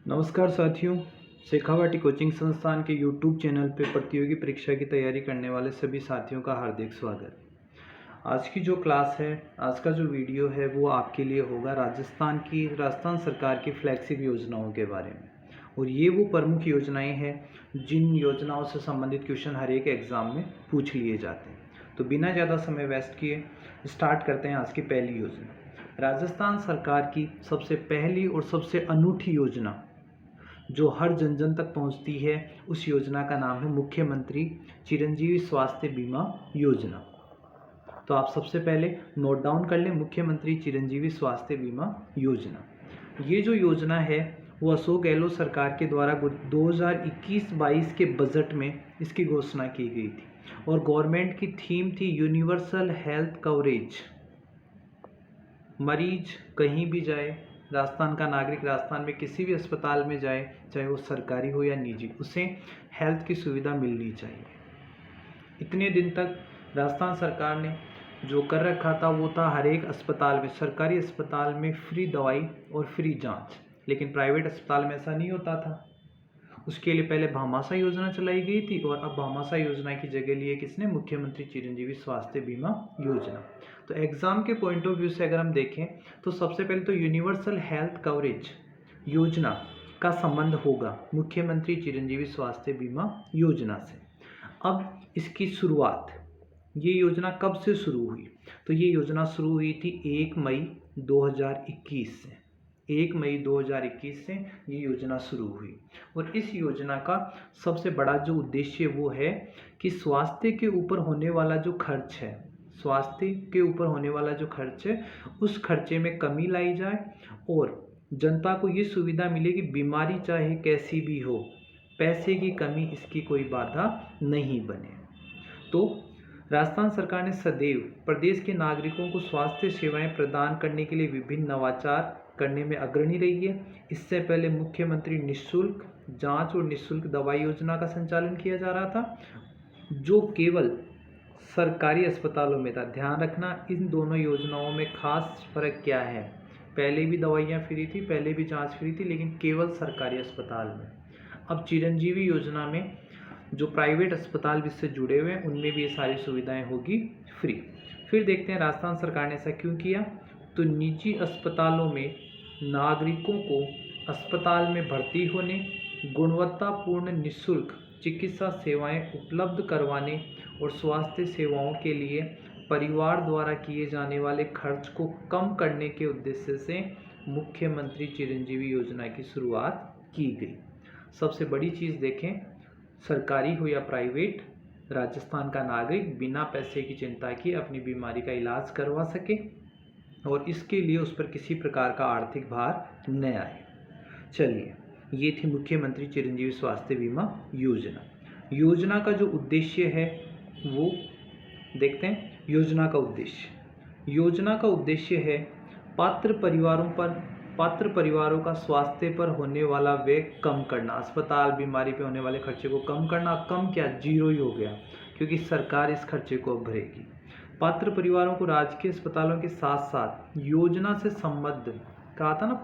नमस्कार साथियों। शेखावाटी कोचिंग संस्थान के यूट्यूब चैनल पे प्रतियोगी परीक्षा की तैयारी करने वाले सभी साथियों का हार्दिक स्वागत। आज की जो क्लास है, आज का जो वीडियो है वो आपके लिए होगा राजस्थान सरकार की फ्लैगशिप योजनाओं के बारे में। और ये वो प्रमुख योजनाएं हैं जिन योजनाओं से संबंधित क्वेश्चन हर एक एग्ज़ाम में पूछ लिए जाते हैं। तो बिना ज़्यादा समय वेस्ट किए स्टार्ट करते हैं आज की पहली योजना। राजस्थान सरकार की सबसे पहली और सबसे अनूठी योजना जो हर जन जन तक पहुंचती है, उस योजना का नाम है मुख्यमंत्री चिरंजीवी स्वास्थ्य बीमा योजना। तो आप सबसे पहले नोट डाउन कर लें, मुख्यमंत्री चिरंजीवी स्वास्थ्य बीमा योजना। ये जो योजना है वो अशोक गहलोत सरकार के द्वारा 2021-22 के बजट में इसकी घोषणा की गई थी और गवर्नमेंट की थीम थी यूनिवर्सल हेल्थ कवरेज। मरीज कहीं भी जाए, राजस्थान का नागरिक राजस्थान में किसी भी अस्पताल में जाए, चाहे वो सरकारी हो या निजी, उसे हेल्थ की सुविधा मिलनी चाहिए। इतने दिन तक राजस्थान सरकार ने जो कर रखा था वो था हर एक अस्पताल में, सरकारी अस्पताल में फ्री दवाई और फ्री जांच, लेकिन प्राइवेट अस्पताल में ऐसा नहीं होता था। उसके लिए पहले भामाशाह योजना चलाई गई थी और अब भामाशाह योजना की जगह लिए किसने? मुख्यमंत्री चिरंजीवी स्वास्थ्य बीमा योजना। तो एग्जाम के पॉइंट ऑफ व्यू से अगर हम देखें तो सबसे पहले तो यूनिवर्सल हेल्थ कवरेज योजना का संबंध होगा मुख्यमंत्री चिरंजीवी स्वास्थ्य बीमा योजना से। अब इसकी शुरुआत, ये योजना कब से शुरू हुई? तो ये योजना शुरू हुई थी 1 मई 2021 से। 1 मई 2021 से ये योजना शुरू हुई और इस योजना का सबसे बड़ा जो उद्देश्य वो है कि स्वास्थ्य के ऊपर होने वाला जो खर्च है, स्वास्थ्य के ऊपर होने वाला जो खर्च है, उस खर्चे में कमी लाई जाए और जनता को ये सुविधा मिले कि बीमारी चाहे कैसी भी हो, पैसे की कमी इसकी कोई बाधा नहीं बने। तो राजस्थान सरकार ने सदैव प्रदेश के नागरिकों को स्वास्थ्य सेवाएं प्रदान करने के लिए विभिन्न नवाचार करने में अग्रणी रही है। इससे पहले मुख्यमंत्री निःशुल्क जांच और निःशुल्क दवाई योजना का संचालन किया जा रहा था, जो केवल सरकारी अस्पतालों में था। ध्यान रखना, इन दोनों योजनाओं में खास फर्क क्या है? पहले भी दवाइयाँ फ्री थी, पहले भी जांच फ्री थी, लेकिन केवल सरकारी अस्पताल में। अब चिरंजीवी योजना में जो प्राइवेट अस्पताल भी इससे जुड़े हुए हैं उनमें भी ये सारी सुविधाएं होगी फ्री। फिर देखते हैं राजस्थान सरकार ने ऐसा क्यों किया। तो निजी अस्पतालों में नागरिकों को अस्पताल में भर्ती होने, गुणवत्तापूर्ण निःशुल्क चिकित्सा सेवाएं उपलब्ध करवाने और स्वास्थ्य सेवाओं के लिए परिवार द्वारा किए जाने वाले खर्च को कम करने के उद्देश्य से मुख्यमंत्री चिरंजीवी योजना की शुरुआत की गई। सबसे बड़ी चीज़ देखें, सरकारी हो या प्राइवेट, राजस्थान का नागरिक बिना पैसे की चिंता किए अपनी बीमारी का इलाज करवा सके और इसके लिए उस पर किसी प्रकार का आर्थिक भार न आए। चलिए, ये थी मुख्यमंत्री चिरंजीवी स्वास्थ्य बीमा योजना। योजना का जो उद्देश्य है वो देखते हैं। योजना का उद्देश्य है पात्र परिवारों का स्वास्थ्य पर होने वाला व्यय कम करना, अस्पताल बीमारी पे होने वाले खर्चे को कम करना। कम क्या, जीरो ही हो गया, क्योंकि सरकार इस खर्चे को भरेगी। पात्र परिवारों को राजकीय अस्पतालों के साथ साथ योजना से संबद्ध, कहा था ना,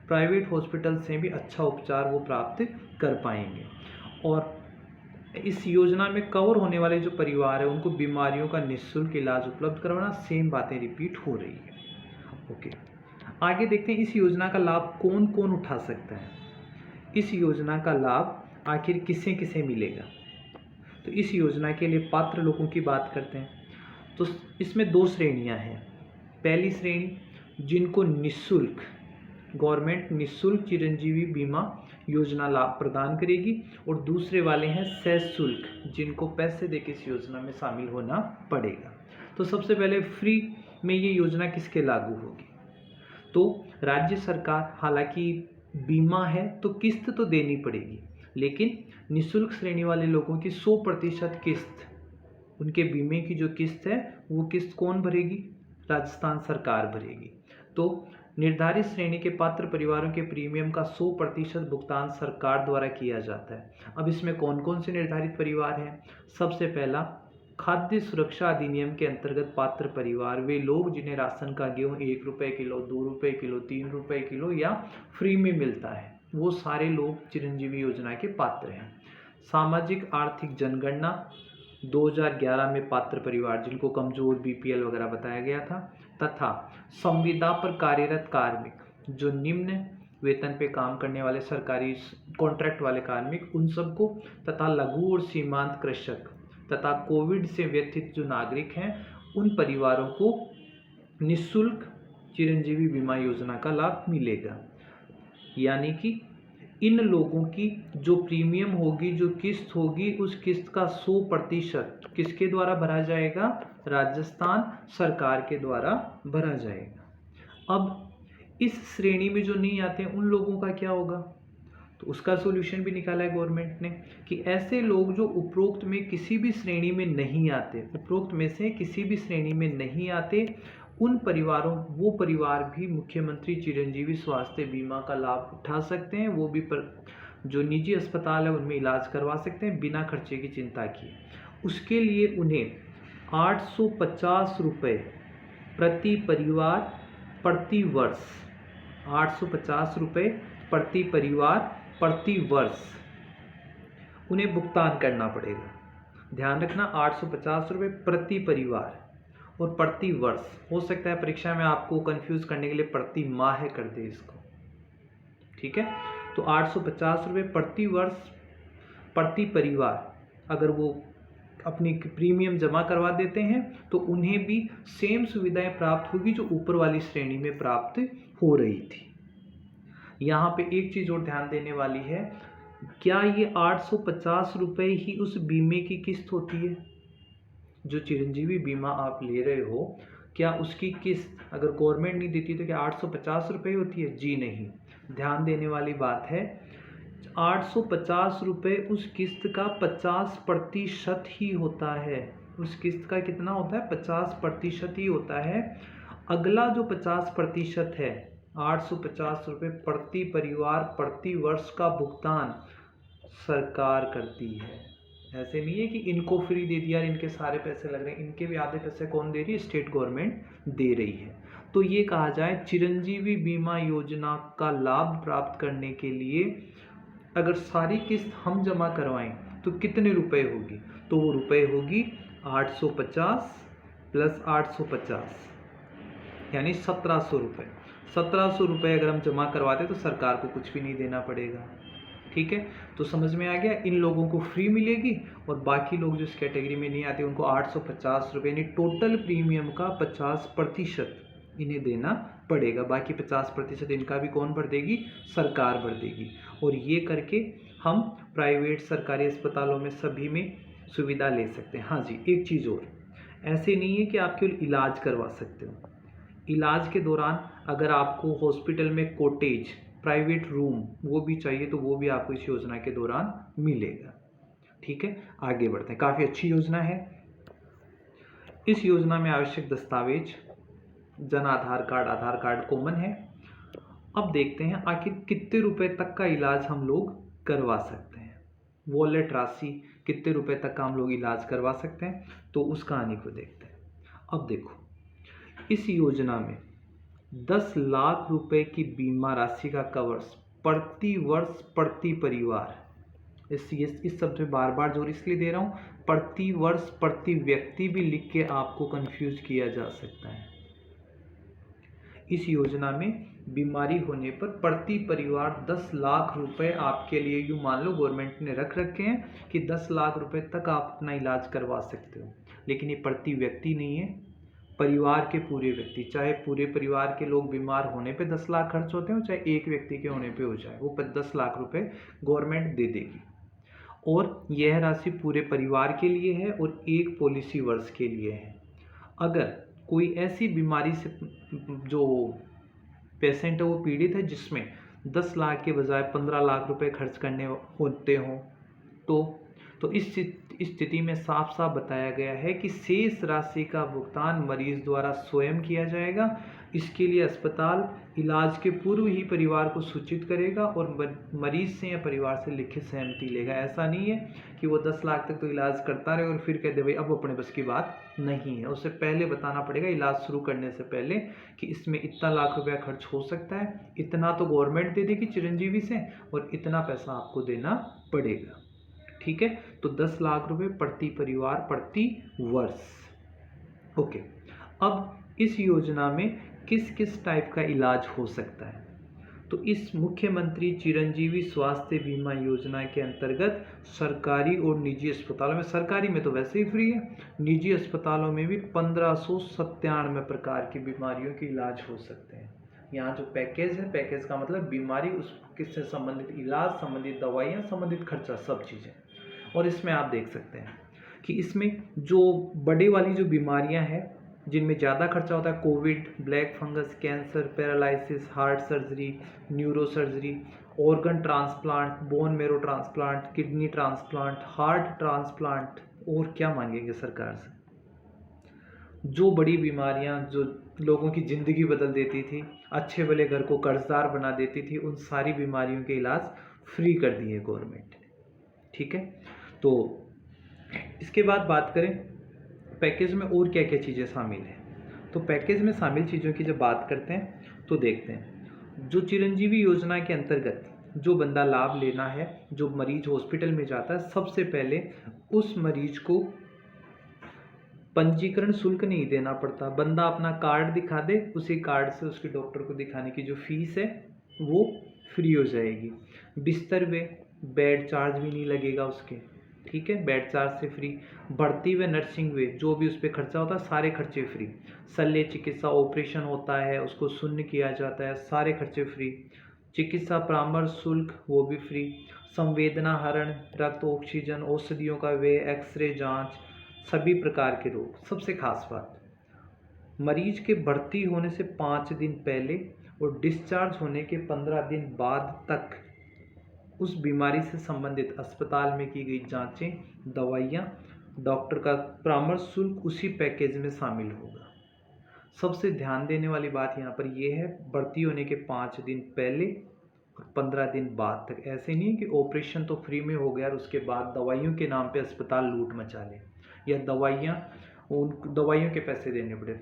प्राइवेट हॉस्पिटल से भी अच्छा उपचार वो प्राप्त कर पाएंगे। और इस योजना में कवर होने वाले जो परिवार है उनको बीमारियों का निःशुल्क इलाज उपलब्ध करवाना। सेम बातें रिपीट हो रही है। ओके, आगे देखते हैं इस योजना का लाभ कौन कौन उठा सकता है। इस योजना का लाभ आखिर किसे किसे मिलेगा? तो इस योजना के लिए पात्र लोगों की बात करते हैं तो इसमें 2 श्रेणियां हैं। पहली श्रेणी, जिनको निःशुल्क गवर्नमेंट निःशुल्क चिरंजीवी बीमा योजना लाभ प्रदान करेगी, और दूसरे वाले हैं सशुल्क, जिनको पैसे देकर इस योजना में शामिल होना पड़ेगा। तो सबसे पहले फ्री में ये योजना किसके लागू होगी? तो राज्य सरकार, हालांकि बीमा है तो किस्त तो देनी पड़ेगी, लेकिन निःशुल्क श्रेणी वाले लोगों की 100% किस्त, उनके बीमे की जो किस्त है वो किस्त कौन भरेगी? राजस्थान सरकार भरेगी। तो निर्धारित श्रेणी के पात्र परिवारों के प्रीमियम का 100% भुगतान सरकार द्वारा किया जाता है। अब इसमें कौन कौन से निर्धारित परिवार हैं? सबसे पहला खाद्य सुरक्षा अधिनियम के अंतर्गत पात्र परिवार वे लोग जिन्हें राशन का गेहूँ 1 रुपये किलो, 2 रुपये किलो, 3 रुपये किलो या फ्री में मिलता है, वो सारे लोग चिरंजीवी योजना के पात्र हैं। सामाजिक आर्थिक जनगणना 2011 में पात्र परिवार जिनको कमजोर बीपीएल वगैरह बताया गया था, तथा संविदा पर कार्यरत कार्मिक जो निम्न वेतन पे काम करने वाले सरकारी कॉन्ट्रैक्ट वाले कार्मिक उन सबको, तथा लघु और सीमांत कृषक तथा कोविड से व्यथित जो नागरिक हैं उन परिवारों को निःशुल्क चिरंजीवी बीमा योजना का लाभ मिलेगा। यानी कि इन लोगों की जो प्रीमियम होगी, जो किस्त होगी, उस किस्त का 100% किसके द्वारा भरा जाएगा? राजस्थान सरकार के द्वारा भरा जाएगा। अब इस श्रेणी में जो नहीं आते उन लोगों का क्या होगा? तो उसका सोल्यूशन भी निकाला है गवर्नमेंट ने कि ऐसे लोग जो उपरोक्त में किसी भी श्रेणी में नहीं आते, उपरोक्त में से किसी भी श्रेणी में नहीं आते, उन परिवारों वो परिवार भी मुख्यमंत्री चिरंजीवी स्वास्थ्य बीमा का लाभ उठा सकते हैं। वो भी जो निजी अस्पताल है उनमें इलाज करवा सकते हैं बिना खर्चे की चिंता किए। उसके लिए उन्हें 850 रुपये प्रति परिवार प्रति वर्ष, 850 रुपये प्रति परिवार प्रति वर्ष उन्हें भुगतान करना पड़ेगा। ध्यान रखना, 850 रुपये प्रति परिवार और प्रति वर्ष। हो सकता है परीक्षा में आपको कंफ्यूज करने के लिए प्रति माह कर दे इसको, ठीक है। तो 850 रुपये प्रति वर्ष प्रति परिवार अगर वो अपनी प्रीमियम जमा करवा देते हैं तो उन्हें भी सेम सुविधाएं प्राप्त होगी जो ऊपर वाली श्रेणी में प्राप्त हो रही थी। यहाँ पे एक चीज़ और ध्यान देने वाली है, क्या ये 850 रुपये ही उस बीमे की किस्त होती है? जो चिरंजीवी बीमा आप ले रहे हो, क्या उसकी किस्त अगर गवर्नमेंट नहीं देती तो क्या 850 रुपये होती है? जी नहीं। ध्यान देने वाली बात है, 850 रुपये उस किस्त का 50% ही होता है। उस किस्त का कितना होता है? 50% ही होता है। अगला जो 50% है, 850 रुपये प्रति परिवार प्रति वर्ष का भुगतान सरकार करती है। ऐसे नहीं है कि इनको फ्री दे दिया, इनके सारे पैसे लग रहे हैं, इनके भी आधे पैसे कौन दे रही है? स्टेट गवर्नमेंट दे रही है। तो ये कहा जाए चिरंजीवी बीमा योजना का लाभ प्राप्त करने के लिए अगर सारी किस्त हम जमा करवाएं तो कितने रुपए होगी? तो वो रुपए होगी 850 प्लस 850 यानी 1700 रुपये। 1700 रुपये अगर हम जमा करवाते तो सरकार को कुछ भी नहीं देना पड़ेगा, ठीक है। तो समझ में आ गया, इन लोगों को फ्री मिलेगी और बाकी लोग जो इस कैटेगरी में नहीं आते उनको 850 रुपये यानी टोटल प्रीमियम का 50% इन्हें देना पड़ेगा। बाकी 50% इनका भी कौन भर देगी? सरकार भर देगी। और ये करके हम प्राइवेट सरकारी अस्पतालों में सभी में सुविधा ले सकते हैं। हाँ जी, एक चीज़ और, ऐसे नहीं है कि आप केवल इलाज करवा सकते हो। इलाज के दौरान अगर आपको हॉस्पिटल में कॉटेज प्राइवेट रूम वो भी चाहिए तो वो भी आपको इस योजना के दौरान मिलेगा, ठीक है। आगे बढ़ते हैं, काफ़ी अच्छी योजना है। इस योजना में आवश्यक दस्तावेज जन आधार कार्ड कॉमन है। अब देखते हैं आखिर कितने रुपए तक का इलाज हम लोग करवा सकते हैं, वॉलेट राशि कितने रुपए तक का हम लोग इलाज करवा सकते हैं, तो उस कहानी को देखते हैं। अब देखो, इस योजना में 10 लाख रुपए की बीमा राशि का कवर्स प्रति वर्ष प्रति परिवार, इस शब्द में बार बार जोर इसलिए दे रहा हूँ, प्रति वर्ष प्रति व्यक्ति भी लिख के आपको कंफ्यूज किया जा सकता है। इस योजना में बीमारी होने पर प्रति परिवार 10 लाख रुपए आपके लिए, यूँ मान लो गवर्नमेंट ने रख रखे हैं कि 10 लाख रुपए तक आप अपना इलाज करवा सकते हो, लेकिन ये प्रति व्यक्ति नहीं है, परिवार के पूरे व्यक्ति, चाहे पूरे परिवार के लोग बीमार होने पे 10 लाख खर्च होते हो, चाहे एक व्यक्ति के होने पे हो जाए, वो 10 लाख रुपए गवर्नमेंट दे देगी। और यह राशि पूरे परिवार के लिए है और एक पॉलिसी वर्ष के लिए है। अगर कोई ऐसी बीमारी से जो पेशेंट है वो पीड़ित है जिसमें 10 लाख के बजाय 15 लाख रुपए खर्च करने होते हों, तो तो इस स्थिति में साफ साफ बताया गया है कि शेष राशि का भुगतान मरीज द्वारा स्वयं किया जाएगा। इसके लिए अस्पताल इलाज के पूर्व ही परिवार को सूचित करेगा और मरीज से या परिवार से लिखित सहमति लेगा। ऐसा नहीं है कि वो 10 लाख तक तो इलाज करता रहे और फिर कह दे भाई अब अपने बस की बात नहीं है। उससे पहले बताना पड़ेगा इलाज शुरू करने से पहले कि इसमें इतना लाख रुपया खर्च हो सकता है, इतना तो गवर्नमेंट दे देगी चिरंजीवी से और इतना पैसा आपको देना पड़ेगा। ठीक है, तो 10 लाख रुपए प्रति परिवार प्रति वर्ष। ओके, अब इस योजना में किस किस टाइप का इलाज हो सकता है? तो इस मुख्यमंत्री चिरंजीवी स्वास्थ्य बीमा योजना के अंतर्गत सरकारी और निजी अस्पतालों में, सरकारी में तो वैसे ही फ्री है, निजी अस्पतालों में भी 1597 प्रकार की बीमारियों के इलाज हो सकते हैं। यहाँ जो पैकेज है, पैकेज का मतलब बीमारी, उससे संबंधित इलाज, संबंधित दवाइयाँ, संबंधित खर्चा, सब चीज़ें। और इसमें आप देख सकते हैं कि इसमें जो बड़े वाली जो बीमारियां हैं जिनमें ज़्यादा खर्चा होता है, Covid, black fungus, cancer, paralysis, heart surgery, neuro surgery, organ transplant, bone marrow transplant, kidney transplant, heart transplant, और क्या मांगेंगे सरकार से। जो बड़ी बीमारियां जो लोगों की ज़िंदगी बदल देती थी, अच्छे भले घर को कर्जदार बना देती थी, उन सारी बीमारियों के इलाज फ्री कर दिए गवर्नमेंट ने। ठीक है, तो इसके बाद बात करें पैकेज में और क्या क्या चीज़ें शामिल हैं। तो पैकेज में शामिल चीज़ों की जब बात करते हैं तो देखते हैं, जो चिरंजीवी योजना के अंतर्गत जो बंदा लाभ लेना है, जो मरीज हॉस्पिटल में जाता है, सबसे पहले उस मरीज को पंजीकरण शुल्क नहीं देना पड़ता। बंदा अपना कार्ड दिखा दे, उसी कार्ड से उसके डॉक्टर को दिखाने की जो फीस है वो फ्री हो जाएगी। बिस्तर वे बेड चार्ज भी नहीं लगेगा उसके। ठीक है, बेड चार्ज से फ्री। बढ़ती व नर्सिंग वे जो भी उस पर खर्चा होता है सारे खर्चे फ्री। शल्य चिकित्सा ऑपरेशन होता है, उसको शून्य किया जाता है, सारे खर्चे फ्री। चिकित्सा परामर्श शुल्क वो भी फ्री। संवेदना हरण, रक्त, ऑक्सीजन, औषधियों का व्यय, एक्सरे जांच, सभी प्रकार के रोग। सबसे खास बात, मरीज के भर्ती होने से 5 दिन पहले और डिस्चार्ज होने के 15 दिन बाद तक उस बीमारी से संबंधित अस्पताल में की गई जांचें, दवाइयाँ, डॉक्टर का परामर्श शुल्क उसी पैकेज में शामिल होगा। सबसे ध्यान देने वाली बात यहाँ पर यह है, भर्ती होने के 5 दिन पहले और 15 दिन बाद तक। ऐसे नहीं है कि ऑपरेशन तो फ्री में हो गया और उसके बाद दवाइयों के नाम पे अस्पताल लूट मचा ले, या उन दवाइयों के पैसे देने पड़े।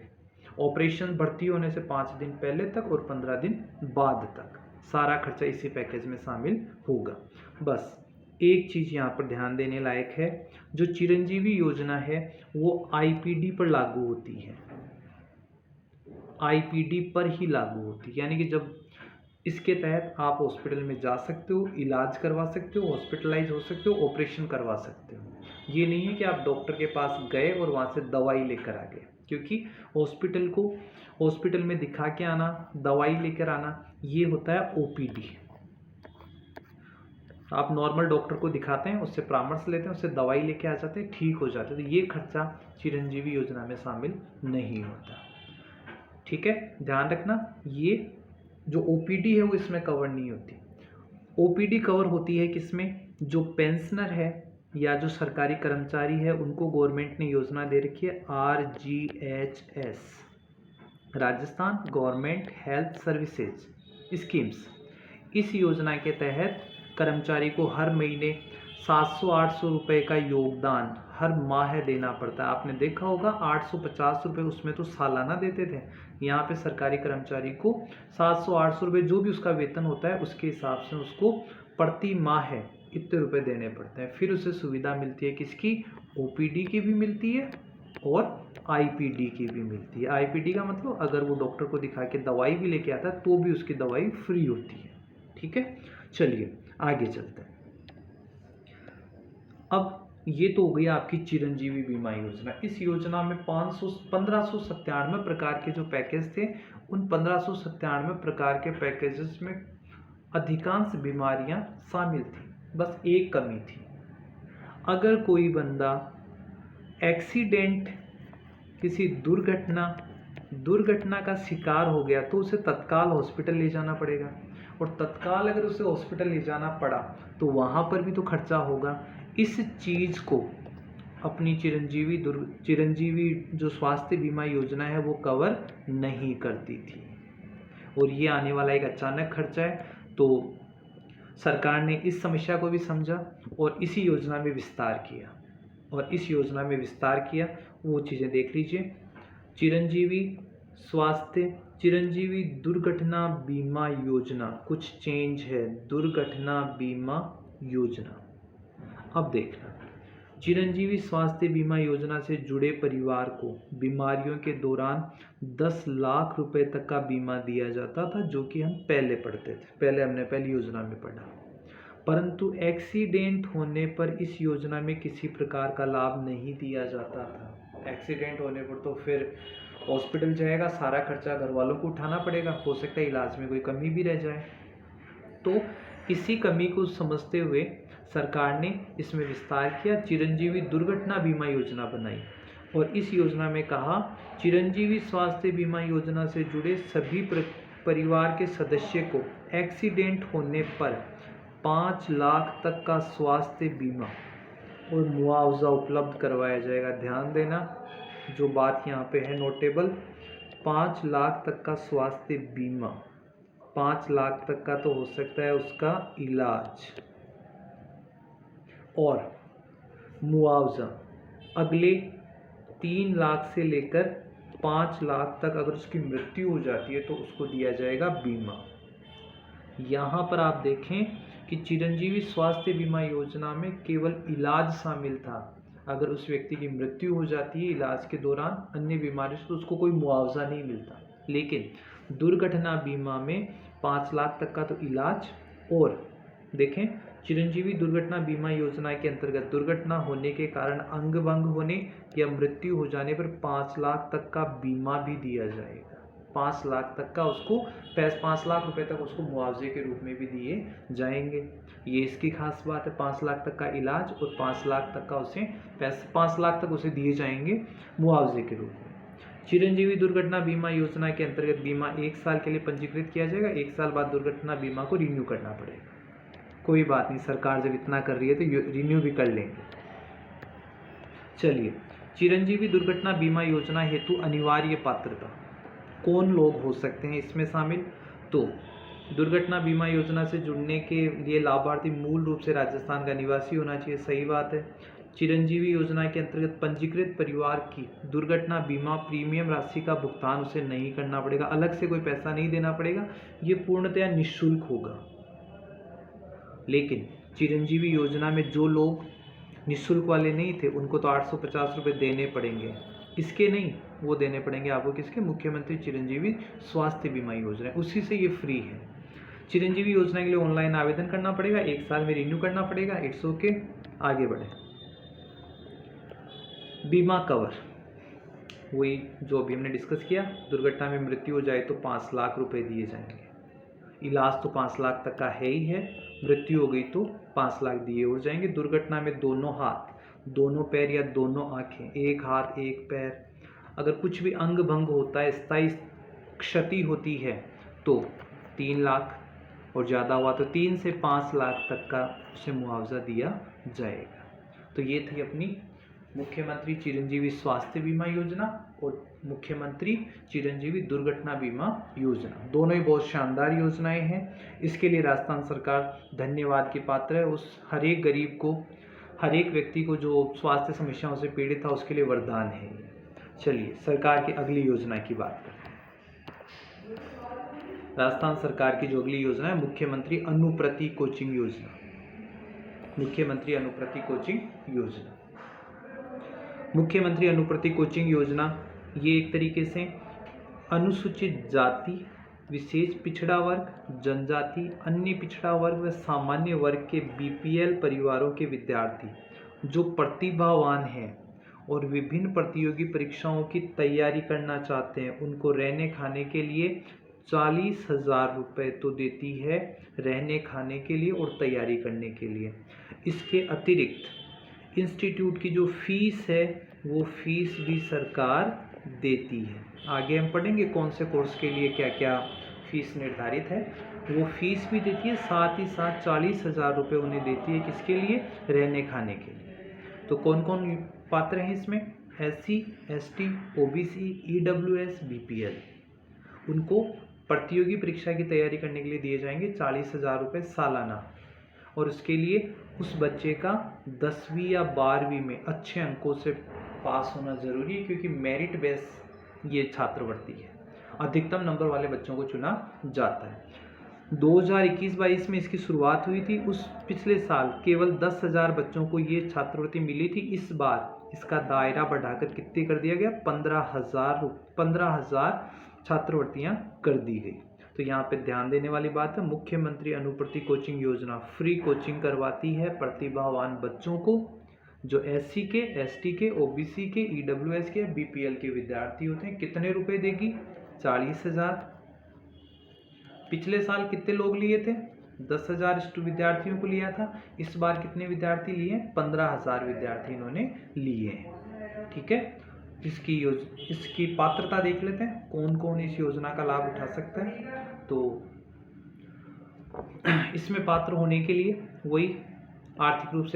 ऑपरेशन भर्ती होने से 5 दिन पहले तक और 15 दिन बाद तक सारा खर्चा इसी पैकेज में शामिल होगा। बस एक चीज़ यहाँ पर ध्यान देने लायक है, जो चिरंजीवी योजना है वो आईपीडी पर लागू होती है, आईपीडी पर ही लागू होती है। यानी कि जब इसके तहत आप हॉस्पिटल में जा सकते हो, इलाज करवा सकते हो, हॉस्पिटलाइज हो सकते हो, ऑपरेशन करवा सकते हो। ये नहीं है कि आप डॉक्टर के पास गए और वहाँ से दवाई लेकर आ गए, क्योंकि हॉस्पिटल में दिखा के आना, दवाई लेकर आना, ये होता है ओपीडी। आप नॉर्मल डॉक्टर को दिखाते हैं, उससे परामर्श लेते हैं, उससे दवाई लेके आ जाते हैं, ठीक हो जाते हैं। तो ये खर्चा चिरंजीवी योजना में शामिल नहीं होता। ठीक है, ध्यान रखना, ये जो ओपीडी है वो इसमें कवर नहीं होती। ओपीडी कवर होती है किसमें, जो पेंशनर है या जो सरकारी कर्मचारी है, उनको गवर्नमेंट ने योजना दे रखी है RGHS, Rajasthan government health services schemes. इस योजना के तहत कर्मचारी को हर महीने 700-800 रुपये का योगदान हर माह देना पड़ता है। आपने देखा होगा 850 रुपये उसमें तो सालाना देते थे, यहाँ पे सरकारी कर्मचारी को 700-800 रुपये जो भी उसका वेतन होता है उसके हिसाब से उसको प्रति माह इतने रुपए देने पड़ते हैं। फिर उसे सुविधा मिलती है किसकी, ओपीडी की भी मिलती है और आईपीडी की भी मिलती है। आईपीडी का मतलब अगर वो डॉक्टर को दिखा के दवाई भी लेके आता है तो भी उसकी दवाई फ्री होती है। ठीक है, चलिए आगे चलते हैं। अब ये तो हो गई आपकी चिरंजीवी बीमा योजना। इस योजना में 1597 प्रकार के जो पैकेज थे, उन 1597 प्रकार के पैकेजेस में अधिकांश बीमारियां शामिल थी, बस एक कमी थी। अगर कोई बंदा एक्सीडेंट, किसी दुर्घटना का शिकार हो गया तो उसे तत्काल हॉस्पिटल ले जाना पड़ेगा, और तत्काल अगर उसे हॉस्पिटल ले जाना पड़ा तो वहाँ पर भी तो खर्चा होगा। इस चीज़ को अपनी चिरंजीवी जो स्वास्थ्य बीमा योजना है वो कवर नहीं करती थी, और ये आने वाला एक अचानक खर्चा है। तो सरकार ने इस समस्या को भी समझा और इसी योजना में विस्तार किया, वो चीज़ें देख लीजिए। चिरंजीवी दुर्घटना बीमा योजना, कुछ चेंज है। दुर्घटना बीमा योजना, अब देखना, चिरंजीवी स्वास्थ्य बीमा योजना से जुड़े परिवार को बीमारियों के दौरान 10 लाख रुपए तक का बीमा दिया जाता था, जो कि हम पहले पढ़ते थे, हमने पहली योजना में पढ़ा। परंतु एक्सीडेंट होने पर इस योजना में किसी प्रकार का लाभ नहीं दिया जाता था। एक्सीडेंट होने पर तो फिर हॉस्पिटल जाएगा, सारा खर्चा घर वालों को उठाना पड़ेगा, हो सकता है इलाज में कोई कमी भी रह जाए। तो इसी कमी को समझते हुए सरकार ने इसमें विस्तार किया, चिरंजीवी दुर्घटना बीमा योजना बनाई, और इस योजना में कहा चिरंजीवी स्वास्थ्य बीमा योजना से जुड़े सभी परिवार के सदस्य को एक्सीडेंट होने पर 5 लाख तक का स्वास्थ्य बीमा और मुआवजा उपलब्ध करवाया जाएगा। ध्यान देना, जो बात यहाँ पे है नोटेबल, 5 लाख तक का स्वास्थ्य बीमा, 5 लाख तक का तो हो सकता है उसका इलाज, और मुआवजा अगले 3 लाख से लेकर 5 लाख तक अगर उसकी मृत्यु हो जाती है तो उसको दिया जाएगा बीमा। यहाँ पर आप देखें कि चिरंजीवी स्वास्थ्य बीमा योजना में केवल इलाज शामिल था। अगर उस व्यक्ति की मृत्यु हो जाती है इलाज के दौरान अन्य बीमारी से, तो उसको कोई मुआवजा नहीं मिलता। लेकिन दुर्घटना बीमा में 5 लाख तक का तो इलाज, और देखें चिरंजीवी दुर्घटना बीमा योजना के अंतर्गत दुर्घटना होने के कारण अंग भंग होने या मृत्यु हो जाने पर 5 लाख तक का बीमा भी दिया जाएगा। 5 लाख तक का उसको 5 लाख रुपए तक उसको मुआवजे के रूप में भी दिए जाएंगे। ये इसकी खास बात है, 5 लाख तक का इलाज और 5 लाख तक का उसे 5 लाख तक उसे दिए जाएंगे मुआवजे के रूप में। चिरंजीवी दुर्घटना बीमा योजना के अंतर्गत बीमा 1 साल के लिए पंजीकृत किया जाएगा। 1 साल बाद दुर्घटना बीमा को रिन्यू करना पड़ेगा। कोई बात नहीं, सरकार जब इतना कर रही है तो रिन्यू भी कर लेंगे। चलिए, चिरंजीवी दुर्घटना बीमा योजना हेतु अनिवार्य पात्रता, कौन लोग हो सकते हैं इसमें शामिल? तो दुर्घटना बीमा योजना से जुड़ने के लिए लाभार्थी मूल रूप से राजस्थान का निवासी होना चाहिए, सही बात है। चिरंजीवी योजना के अंतर्गत पंजीकृत परिवार की दुर्घटना बीमा प्रीमियम राशि का भुगतान उसे नहीं करना पड़ेगा, अलग से कोई पैसा नहीं देना पड़ेगा, ये पूर्णतया निःशुल्क होगा। लेकिन चिरंजीवी योजना में जो लोग निःशुल्क वाले नहीं थे उनको तो 850 रुपये देने पड़ेंगे, इसके नहीं, वो देने पड़ेंगे आपको किसके? मुख्यमंत्री चिरंजीवी स्वास्थ्य बीमा योजना, उसी से ये फ्री है। चिरंजीवी योजना के लिए ऑनलाइन आवेदन करना पड़ेगा, 1 साल में रिन्यू करना पड़ेगा। इट्स ओके, आगे बढ़े। बीमा कवर, वही जो अभी हमने डिस्कस किया, दुर्घटना में मृत्यु हो जाए तो 5 लाख रुपए दिए जाएंगे। इलाज तो 5 लाख तक का है ही है, मृत्यु हो गई तो 5 लाख दिए हो जाएंगे। दुर्घटना में दोनों हाथ, दोनों पैर या दोनों आंखें, एक हाथ एक पैर, अगर कुछ भी अंग भंग होता है, स्थायी क्षति होती है तो 3 लाख, और ज़्यादा हुआ तो 3 से 5 लाख तक का उसे मुआवजा दिया जाएगा। तो ये थी अपनी मुख्यमंत्री चिरंजीवी स्वास्थ्य बीमा योजना और मुख्यमंत्री चिरंजीवी दुर्घटना बीमा योजना, दोनों ही बहुत शानदार योजनाएं हैं। इसके लिए राजस्थान सरकार धन्यवाद की पात्र है। उस हर एक गरीब को, हर एक व्यक्ति को जो स्वास्थ्य समस्याओं से पीड़ित था उसके लिए वरदान है। चलिए सरकार की अगली योजना की बात करते हैं। राजस्थान सरकार की जो अगली योजना है, मुख्यमंत्री अनुप्रति कोचिंग योजना। मुख्यमंत्री अनुप्रति कोचिंग योजना, मुख्यमंत्री अनुप्रति कोचिंग योजना, ये एक तरीके से अनुसूचित जाति, विशेष पिछड़ा वर्ग, जनजाति, अन्य पिछड़ा वर्ग व सामान्य वर्ग के बीपीएल परिवारों के विद्यार्थी जो प्रतिभावान हैं और विभिन्न प्रतियोगी परीक्षाओं की तैयारी करना चाहते हैं, उनको रहने खाने के लिए 40,000 रुपये तो देती है, रहने खाने के लिए और तैयारी करने के लिए। इसके अतिरिक्त इंस्टीट्यूट की जो फीस है वो फीस भी सरकार देती है। आगे हम पढ़ेंगे कौन से कोर्स के लिए क्या क्या फीस निर्धारित है। वो फीस भी देती है, साथ ही साथ 40,000 रुपये उन्हें देती है, किसके लिए? रहने खाने के लिए। तो कौन कौन पात्र हैं इसमें? SC, ST, OBC, EWS, BPL। उनको प्रतियोगी परीक्षा की तैयारी करने के लिए दिए जाएंगे 40,000 रुपये सालाना, और उसके लिए उस बच्चे का 10वीं या 12वीं में अच्छे अंकों से पास होना ज़रूरी है, क्योंकि मेरिट बेस ये छात्रवृत्ति है, अधिकतम नंबर वाले बच्चों को चुना जाता है। 2021-22 में इसकी शुरुआत हुई थी। उस पिछले साल केवल 10,000 बच्चों को ये छात्रवृत्ति मिली थी। इस बार इसका दायरा बढ़ाकर कितनी कर दिया गया? 15,000 छात्रवृत्तियाँ कर दी गई। तो यहाँ पे ध्यान देने वाली बात है, मुख्यमंत्री अनुप्रति कोचिंग योजना फ्री कोचिंग करवाती है प्रतिभावान बच्चों को, जो SC के, ST के, OBC के, EWS के, BPL के विद्यार्थी होते हैं। कितने रुपए देगी? 40,000। पिछले साल कितने लोग लिए थे? 10,000 विद्यार्थियों को लिया था। इस बार कितने विद्यार्थी लिए? 15,000 विद्यार्थी इन्होंने लिए हैं। ठीक है, इसकी पात्रता देख लेते हैं, कौन कौन इस योजना का लाभ उठा सकता है। तो इसमें पात्र होने के लिए वही आर्थिक रूप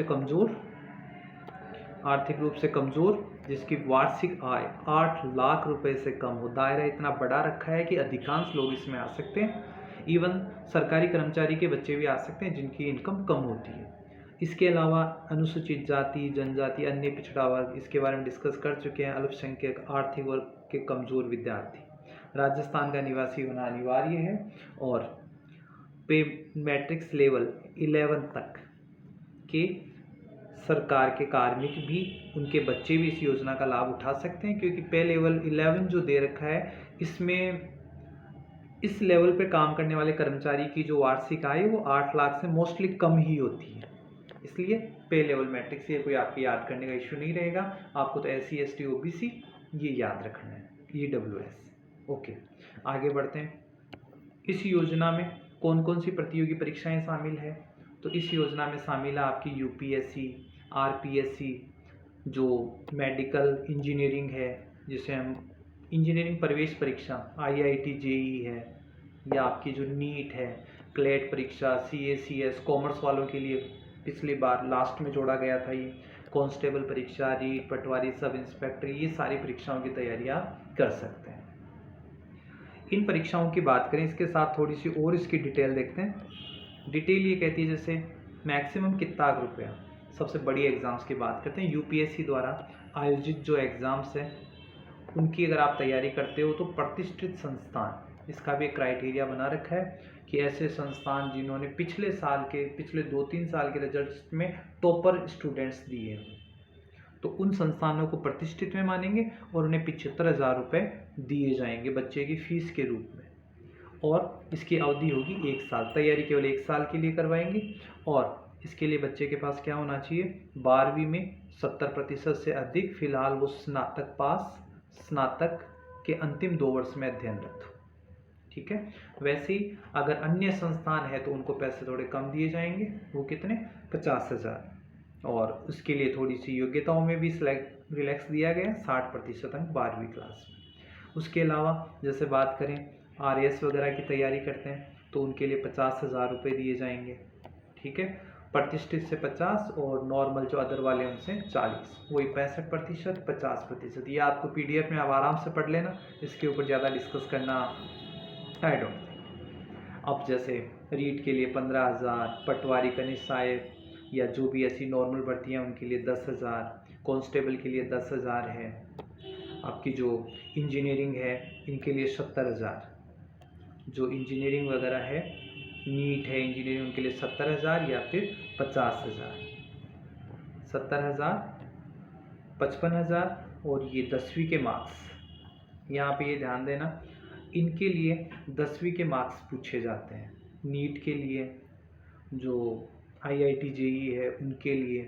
से कमजोर जिसकी वार्षिक आय 8 लाख रुपए से कम हो। दायरा इतना बड़ा रखा है कि अधिकांश लोग इसमें आ सकते हैं। इवन सरकारी कर्मचारी के बच्चे भी आ सकते हैं जिनकी इनकम कम होती है। इसके अलावा अनुसूचित जाति, जनजाति, अन्य पिछड़ा वर्ग, इसके बारे में डिस्कस कर चुके हैं। अल्पसंख्यक, आर्थिक वर्ग के कमजोर विद्यार्थी, राजस्थान का निवासी होना अनिवार्य है, और पे मैट्रिक्स लेवल 11 तक के सरकार के कार्मिक भी, उनके बच्चे भी इस योजना का लाभ उठा सकते हैं, क्योंकि पे लेवल 11 जो दे रखा है, इसमें इस लेवल पे काम करने वाले कर्मचारी की जो वार्षिक आय है वो 8 लाख से मोस्टली कम ही होती है। इसलिए पे लेवल मैट्रिक्स ये कोई आपके याद करने का इश्यू नहीं रहेगा। आपको तो SC, ST, OBC ये याद रखना है, EWS। ओके, आगे बढ़ते हैं। इस योजना में कौन कौन सी प्रतियोगी परीक्षाएं शामिल है? तो इस योजना में शामिल है आपकी UPSC, RPSC, जो मेडिकल इंजीनियरिंग है, जिसे हम इंजीनियरिंग प्रवेश परीक्षा, IIT JEE है, या आपकी जो नीट है, क्लेट परीक्षा, CACS, कॉमर्स वालों के लिए पिछली बार लास्ट में जोड़ा गया था ये, कांस्टेबल परीक्षा, रीट, पटवारी, सब इंस्पेक्टर, ये सारी परीक्षाओं की तैयारी आप कर सकते हैं। इन परीक्षाओं की बात करें, इसके साथ थोड़ी सी और इसकी डिटेल देखते हैं। डिटेल ये कहती है जैसे मैक्सिमम कितना रुपया, सबसे बड़ी एग्ज़ाम्स की बात करते हैं। UPSC द्वारा आयोजित जो एग्ज़ाम्स हैं उनकी अगर आप तैयारी करते हो तो प्रतिष्ठित संस्थान, इसका भी एक क्राइटेरिया बना रखा है कि ऐसे संस्थान जिन्होंने पिछले 2-3 साल के रिजल्ट में टॉपर स्टूडेंट्स दिए हैं, तो उन संस्थानों को प्रतिष्ठित में मानेंगे और उन्हें 75,000 रुपये दिए जाएंगे बच्चे की फीस के रूप में। और इसकी अवधि होगी 1 साल, तैयारी केवल 1 साल के लिए करवाएंगे। और इसके लिए बच्चे के पास क्या होना चाहिए? 12वीं में 70% से अधिक, फिलहाल वो स्नातक के अंतिम 2 वर्ष में अध्ययनरत हो। ठीक है, वैसे ही अगर अन्य संस्थान है तो उनको पैसे थोड़े कम दिए जाएंगे, वो कितने? 50,000। और उसके लिए थोड़ी सी योग्यताओं में भी रिलैक्स दिया गया, 60% अंक 12वीं क्लास में। उसके अलावा जैसे बात करें RAS वगैरह की तैयारी करते हैं तो उनके लिए 50,000 रुपये दिए जाएंगे। ठीक है, प्रतिष्ठित से 50 और नॉर्मल जो अदर वाले उनसे 40, वही 65%, 50%। ये आपको PDF में आप आराम से पढ़ लेना, इसके ऊपर ज़्यादा डिस्कस करना आई डोंट थिंक। अब जैसे रीट के लिए 15,000, पटवारी, कनिष्ठ सहायक या जो भी ऐसी नॉर्मल भर्तियाँ उनके लिए 10,000, कांस्टेबल के लिए 10,000 है। आपकी जो इंजीनियरिंग है इनके लिए 70,000, जो इंजीनियरिंग वगैरह है, नीट है इंजीनियरिंग, उनके लिए 70,000 या फिर 50,000। 70,000, 55,000 और ये 10वीं के मार्क्स, यहाँ पे ये ध्यान देना, इनके लिए 10वीं के मार्क्स पूछे जाते हैं। नीट के लिए, जो IIT JEE है उनके लिए,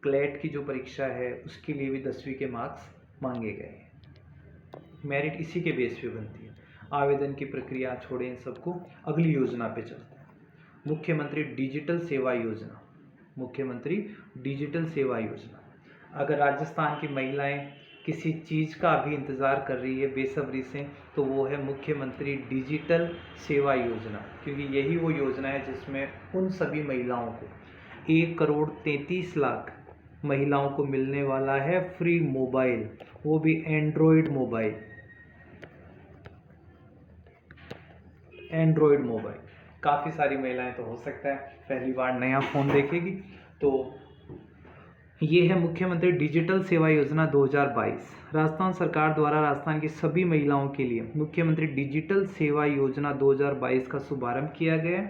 क्लेट की जो परीक्षा है उसके लिए भी 10वीं के मार्क्स मांगे गए हैं। मेरिट इसी के बेस पे बनती है। आवेदन की प्रक्रिया छोड़ें इन सबको, अगली योजना पे चलते हैं। मुख्यमंत्री डिजिटल सेवा योजना। अगर राजस्थान की महिलाएं किसी चीज़ का अभी इंतज़ार कर रही है बेसब्री से, तो वो है मुख्यमंत्री डिजिटल सेवा योजना, क्योंकि यही वो योजना है जिसमें उन सभी महिलाओं को 1,33,00,000 महिलाओं को मिलने वाला है फ्री मोबाइल, वो भी एंड्रॉयड मोबाइल। एंड्रॉयड मोबाइल काफ़ी सारी महिलाएं तो हो सकता है पहली बार नया फ़ोन देखेगी। तो ये है मुख्यमंत्री डिजिटल सेवा योजना 2022। राजस्थान सरकार द्वारा राजस्थान की सभी महिलाओं के लिए मुख्यमंत्री डिजिटल सेवा योजना 2022 का शुभारंभ किया गया।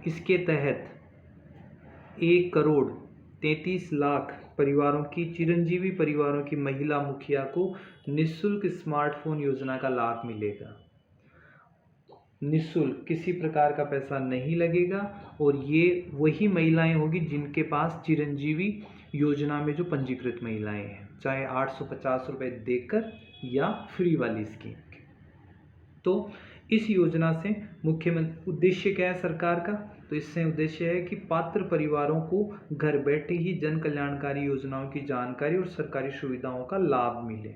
इसके तहत 1,33,00,000 परिवारों की, चिरंजीवी परिवारों की महिला मुखिया को निःशुल्क स्मार्टफोन योजना का लाभ मिलेगा। निःशुल्क, किसी प्रकार का पैसा नहीं लगेगा, और ये वही महिलाएं होगी जिनके पास चिरंजीवी योजना में जो पंजीकृत महिलाएं हैं, चाहे 850 रुपये देकर या फ्री वाली स्कीम के। तो इस योजना से मुख्यमंत्री उद्देश्य क्या है सरकार का, तो इससे उद्देश्य है कि पात्र परिवारों को घर बैठे ही जन कल्याणकारी योजनाओं की जानकारी और सरकारी सुविधाओं का लाभ मिले।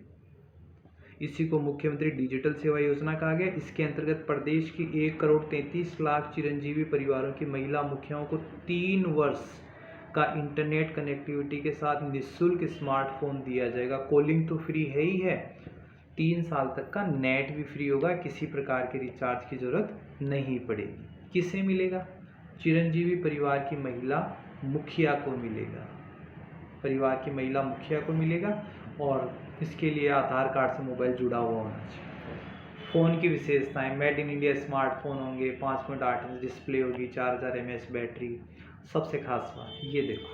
इसी को मुख्यमंत्री डिजिटल सेवा योजना कहा गया। इसके अंतर्गत प्रदेश की 1,33,00,000 चिरंजीवी परिवारों की महिला मुखियाओं को 3 वर्ष का इंटरनेट कनेक्टिविटी के साथ निःशुल्क स्मार्टफोन दिया जाएगा। कॉलिंग तो फ्री है ही है, 3 साल तक का नेट भी फ्री होगा, किसी प्रकार के रिचार्ज की ज़रूरत नहीं पड़ेगी। किसे मिलेगा? चिरंजीवी परिवार की महिला मुखिया को मिलेगा, परिवार की महिला मुखिया को मिलेगा। और इसके लिए आधार कार्ड से मोबाइल जुड़ा हुआ होना चाहिए। फ़ोन की विशेषताएं, मेड इन इंडिया स्मार्टफोन होंगे, 5.8 इंच डिस्प्ले होगी, 4000 mAh बैटरी। सबसे खास बात ये देखो,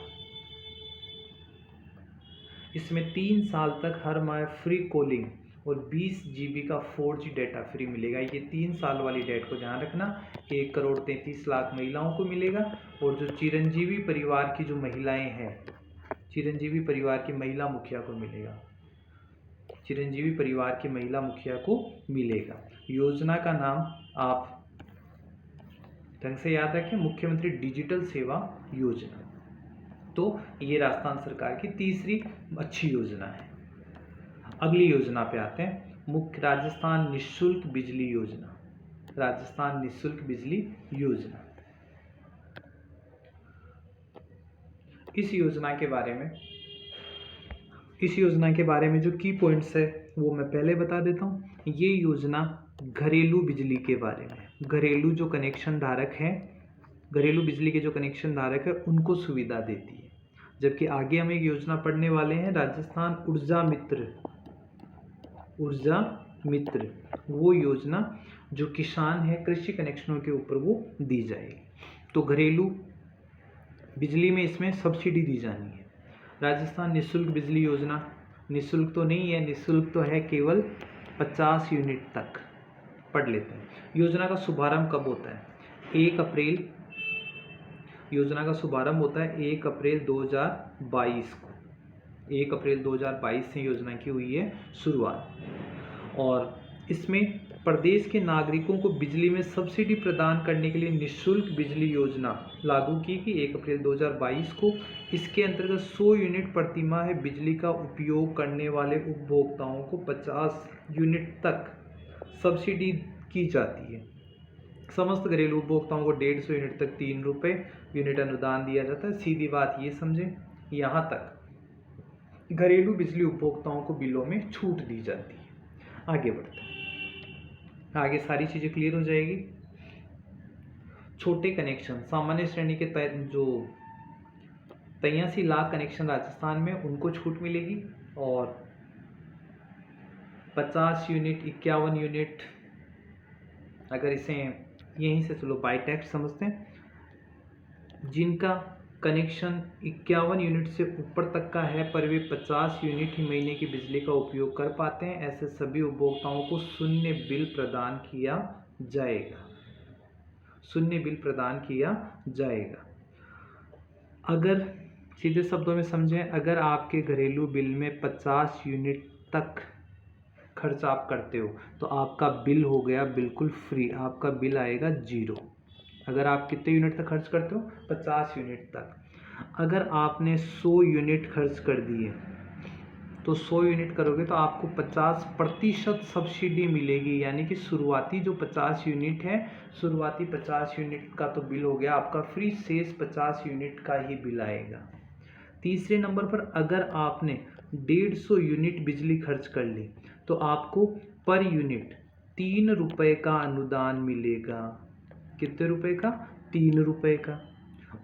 इसमें 3 साल तक हर माह फ्री कॉलिंग और 20 GB का 4G डाटा फ्री मिलेगा। ये 3 साल वाली डेट को ध्यान रखना, 1,33,00,000 महिलाओं को मिलेगा। और जो चिरंजीवी परिवार की जो महिलाएं हैं, चिरंजीवी परिवार की महिला मुखिया को मिलेगा, चिरंजीवी परिवार की महिला मुखिया को मिलेगा। योजना का नाम आप ढंग से याद रखें, मुख्यमंत्री डिजिटल सेवा योजना। तो ये राजस्थान सरकार की तीसरी अच्छी योजना है। अगली योजना पे आते हैं, मुख्य राजस्थान निःशुल्क बिजली योजना। राजस्थान निःशुल्क बिजली योजना, इस योजना के बारे में जो की पॉइंट्स है वो मैं पहले बता देता हूँ। ये योजना घरेलू बिजली के बारे में, घरेलू जो कनेक्शन धारक हैं, घरेलू बिजली के जो कनेक्शन धारक है उनको सुविधा देती है। जबकि आगे हम एक योजना पढ़ने वाले हैं, राजस्थान ऊर्जा मित्र, वो योजना जो किसान है, कृषि कनेक्शनों के ऊपर वो दी जाएगी। तो घरेलू बिजली में इसमें सब्सिडी दी जानी है। राजस्थान निःशुल्क बिजली योजना, निःशुल्क तो नहीं है, निःशुल्क तो है केवल 50 यूनिट तक। पढ़ लेते हैं। योजना का शुभारंभ कब होता है? 1 अप्रैल, योजना का शुभारंभ होता है 1 अप्रैल 2022 को। 1 अप्रैल 2022 से योजना की हुई है शुरुआत। और इसमें प्रदेश के नागरिकों को बिजली में सब्सिडी प्रदान करने के लिए निःशुल्क बिजली योजना लागू की गई 1 अप्रैल 2022 को। इसके अंतर्गत 100 यूनिट प्रतिमाह बिजली का उपयोग करने वाले उपभोक्ताओं को 50 यूनिट तक सब्सिडी की जाती है। समस्त घरेलू उपभोक्ताओं को 150 यूनिट तक 3 रुपये यूनिट अनुदान दिया जाता है। सीधी बात ये समझें, यहाँ तक घरेलू बिजली उपभोक्ताओं को बिलों में छूट दी जाती है। आगे बढ़ते हैं, आगे सारी चीज़ें क्लियर हो जाएगी। छोटे कनेक्शन, सामान्य श्रेणी के जो 83 लाख कनेक्शन राजस्थान में, उनको छूट मिलेगी। और 50 यूनिट, 51 यूनिट, अगर इसे यहीं से चलो बाई टैक्स समझते हैं, जिनका कनेक्शन 51 यूनिट से ऊपर तक का है पर वे 50 यूनिट ही महीने की बिजली का उपयोग कर पाते हैं, ऐसे सभी उपभोक्ताओं को शून्य बिल प्रदान किया जाएगा। शून्य बिल प्रदान किया जाएगा। अगर सीधे शब्दों में समझें, अगर आपके घरेलू बिल में 50 यूनिट तक खर्च आप करते हो तो आपका बिल हो गया बिल्कुल फ्री, आपका बिल आएगा 0। अगर आप कितने यूनिट तक खर्च करते हो? 50 यूनिट तक। अगर आपने 100 यूनिट खर्च कर दिए तो 100 यूनिट करोगे तो आपको 50% सब्सिडी मिलेगी, यानी कि शुरुआती जो 50 यूनिट है, शुरुआती 50 यूनिट का तो बिल हो गया आपका फ्री, शेष 50 यूनिट का ही बिल आएगा। तीसरे नंबर पर अगर आपने 150 यूनिट बिजली खर्च कर ली तो आपको पर यूनिट 3 रुपये का अनुदान मिलेगा। कितने रुपए का? 3 रुपये का।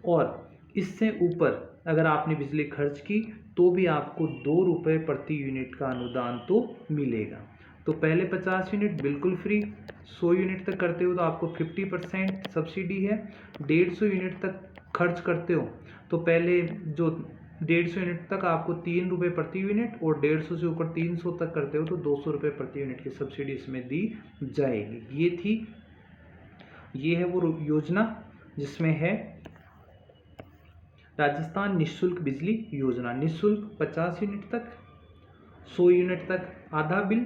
और इससे ऊपर अगर आपने बिजली खर्च की तो भी आपको 2 रुपये प्रति यूनिट का अनुदान तो मिलेगा। तो पहले 50 यूनिट बिल्कुल फ्री, 100 यूनिट तक करते हो तो आपको 50% सब्सिडी है, 150 यूनिट तक खर्च करते हो तो पहले जो 150 यूनिट तक आपको 3 रुपये प्रति यूनिट, और 150 से ऊपर 300 तक करते हो तो 200 रुपये प्रति यूनिट की सब्सिडी इसमें दी जाएगी। ये है वो योजना जिसमें है राजस्थान निःशुल्क बिजली योजना। निःशुल्क 50 यूनिट तक, 100 यूनिट तक आधा बिल,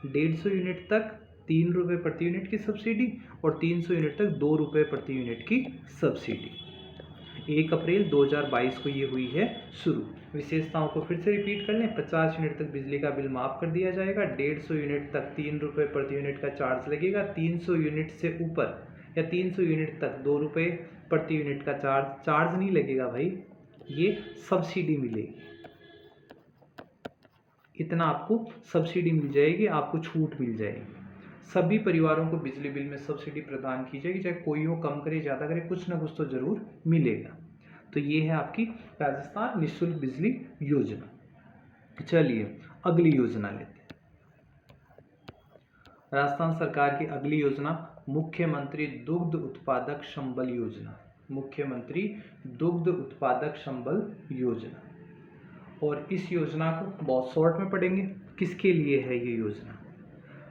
150 यूनिट तक 3 रुपये प्रति यूनिट की सब्सिडी, और 300 यूनिट तक 2 रुपये प्रति यूनिट की सब्सिडी। 1 अप्रैल 2022 को ये हुई है शुरू। विशेषताओं को फिर से रिपीट कर लें। 50 यूनिट तक बिजली का बिल माफ़ कर दिया जाएगा, 150 यूनिट तक 3 रुपये प्रति यूनिट का चार्ज लगेगा, 300 यूनिट से ऊपर या 300 यूनिट तक 2 रुपये प्रति यूनिट का चार्ज नहीं लगेगा भाई, ये सब्सिडी मिलेगी। इतना आपको सब्सिडी मिल जाएगी, आपको छूट मिल जाएगी। सभी परिवारों को बिजली बिल में सब्सिडी प्रदान की जाएगी, चाहे कोई हो, कम करे ज़्यादा करे, कुछ ना कुछ तो ज़रूर मिलेगा। तो ये है आपकी राजस्थान निःशुल्क बिजली योजना। चलिए अगली योजना लेते हैं। राजस्थान सरकार की अगली योजना मुख्यमंत्री दुग्ध उत्पादक संबल योजना। मुख्यमंत्री दुग्ध उत्पादक संबल योजना। और इस योजना को बहुत शॉर्ट में पढ़ेंगे। किसके लिए है ये योजना?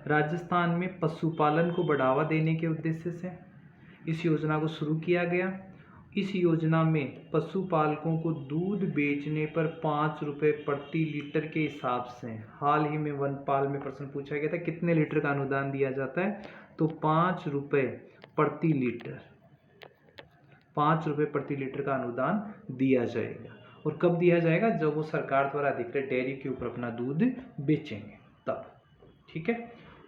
राजस्थान में पशुपालन को बढ़ावा देने के उद्देश्य से इस योजना को शुरू किया गया। इस योजना में पशुपालकों को दूध बेचने पर 5 रुपये प्रति लीटर के हिसाब से, हाल ही में वनपाल में प्रश्न पूछा गया था कितने लीटर का अनुदान दिया जाता है, तो 5 रुपये प्रति लीटर, 5 रुपये प्रति लीटर का अनुदान दिया जाएगा। और कब दिया जाएगा? जब वो सरकार द्वारा अधिकृत डेयरी के ऊपर अपना दूध बेचेंगे तब। ठीक है,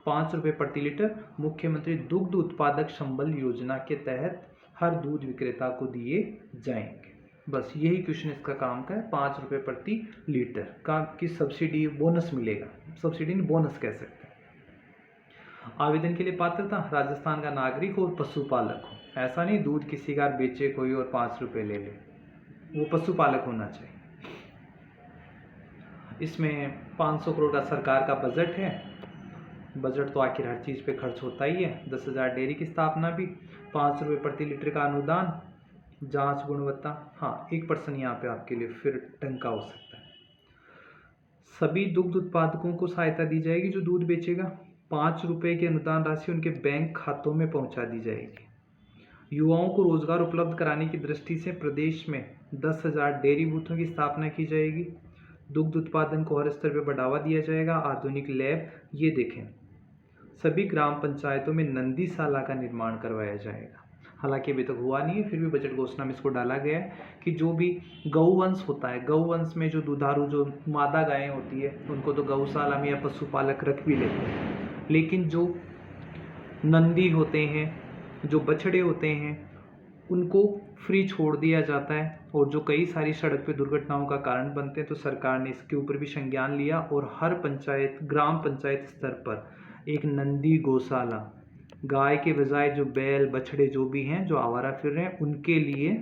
5 रुपये प्रति लीटर मुख्यमंत्री दुग्ध उत्पादक संबल योजना के तहत हर दूध विक्रेता को दिए जाएंगे। बस यही क्वेश्चन इसका काम का है। 5 रुपये प्रति लीटर का की सब्सिडी, बोनस मिलेगा। सब्सिडी नहीं, बोनस कह सकते हैं। आवेदन के लिए पात्रता राजस्थान का नागरिक हो और पशुपालक हो। ऐसा नहीं दूध किसी का बेचे कोई और 5 रुपये ले ले, वो पशुपालक होना चाहिए। इसमें 500 करोड़ का सरकार का बजट है। बजट तो आखिर हर चीज़ पे खर्च होता ही है। 10,000 डेयरी की स्थापना भी, 5 रुपये प्रति लीटर का अनुदान, जांच गुणवत्ता। हाँ, 1% यहाँ पे आपके लिए फिर टंका हो सकता है। सभी दुग्ध उत्पादकों को सहायता दी जाएगी जो दूध बेचेगा। 5 रुपये की अनुदान राशि उनके बैंक खातों में पहुँचा दी जाएगी। युवाओं को रोजगार उपलब्ध कराने की दृष्टि से प्रदेश में 10,000 डेयरी बूथों की स्थापना की जाएगी। दुग्ध उत्पादन को हर स्तर पर बढ़ावा दिया जाएगा। आधुनिक लैब, ये देखें, सभी ग्राम पंचायतों में नंदीशाला का निर्माण करवाया जाएगा। हालांकि अभी तक हुआ नहीं है, फिर भी बजट घोषणा में इसको डाला गया है कि जो भी गौवंश होता है, गौवंश में जो दुधारू जो मादा गायें होती है उनको तो गौशाला में या पशुपालक रख भी लेते हैं, लेकिन जो नंदी होते हैं, जो बछड़े होते हैं, उनको फ्री छोड़ दिया जाता है। और जो कई सारी सड़क पे दुर्घटनाओं का कारण बनते हैं, तो सरकार ने इसके ऊपर भी संज्ञान लिया और हर पंचायत, ग्राम पंचायत स्तर पर एक नंदी गौशाला, गाय के बजाय जो बैल बछड़े जो भी हैं जो आवारा फिर रहे हैं, उनके लिए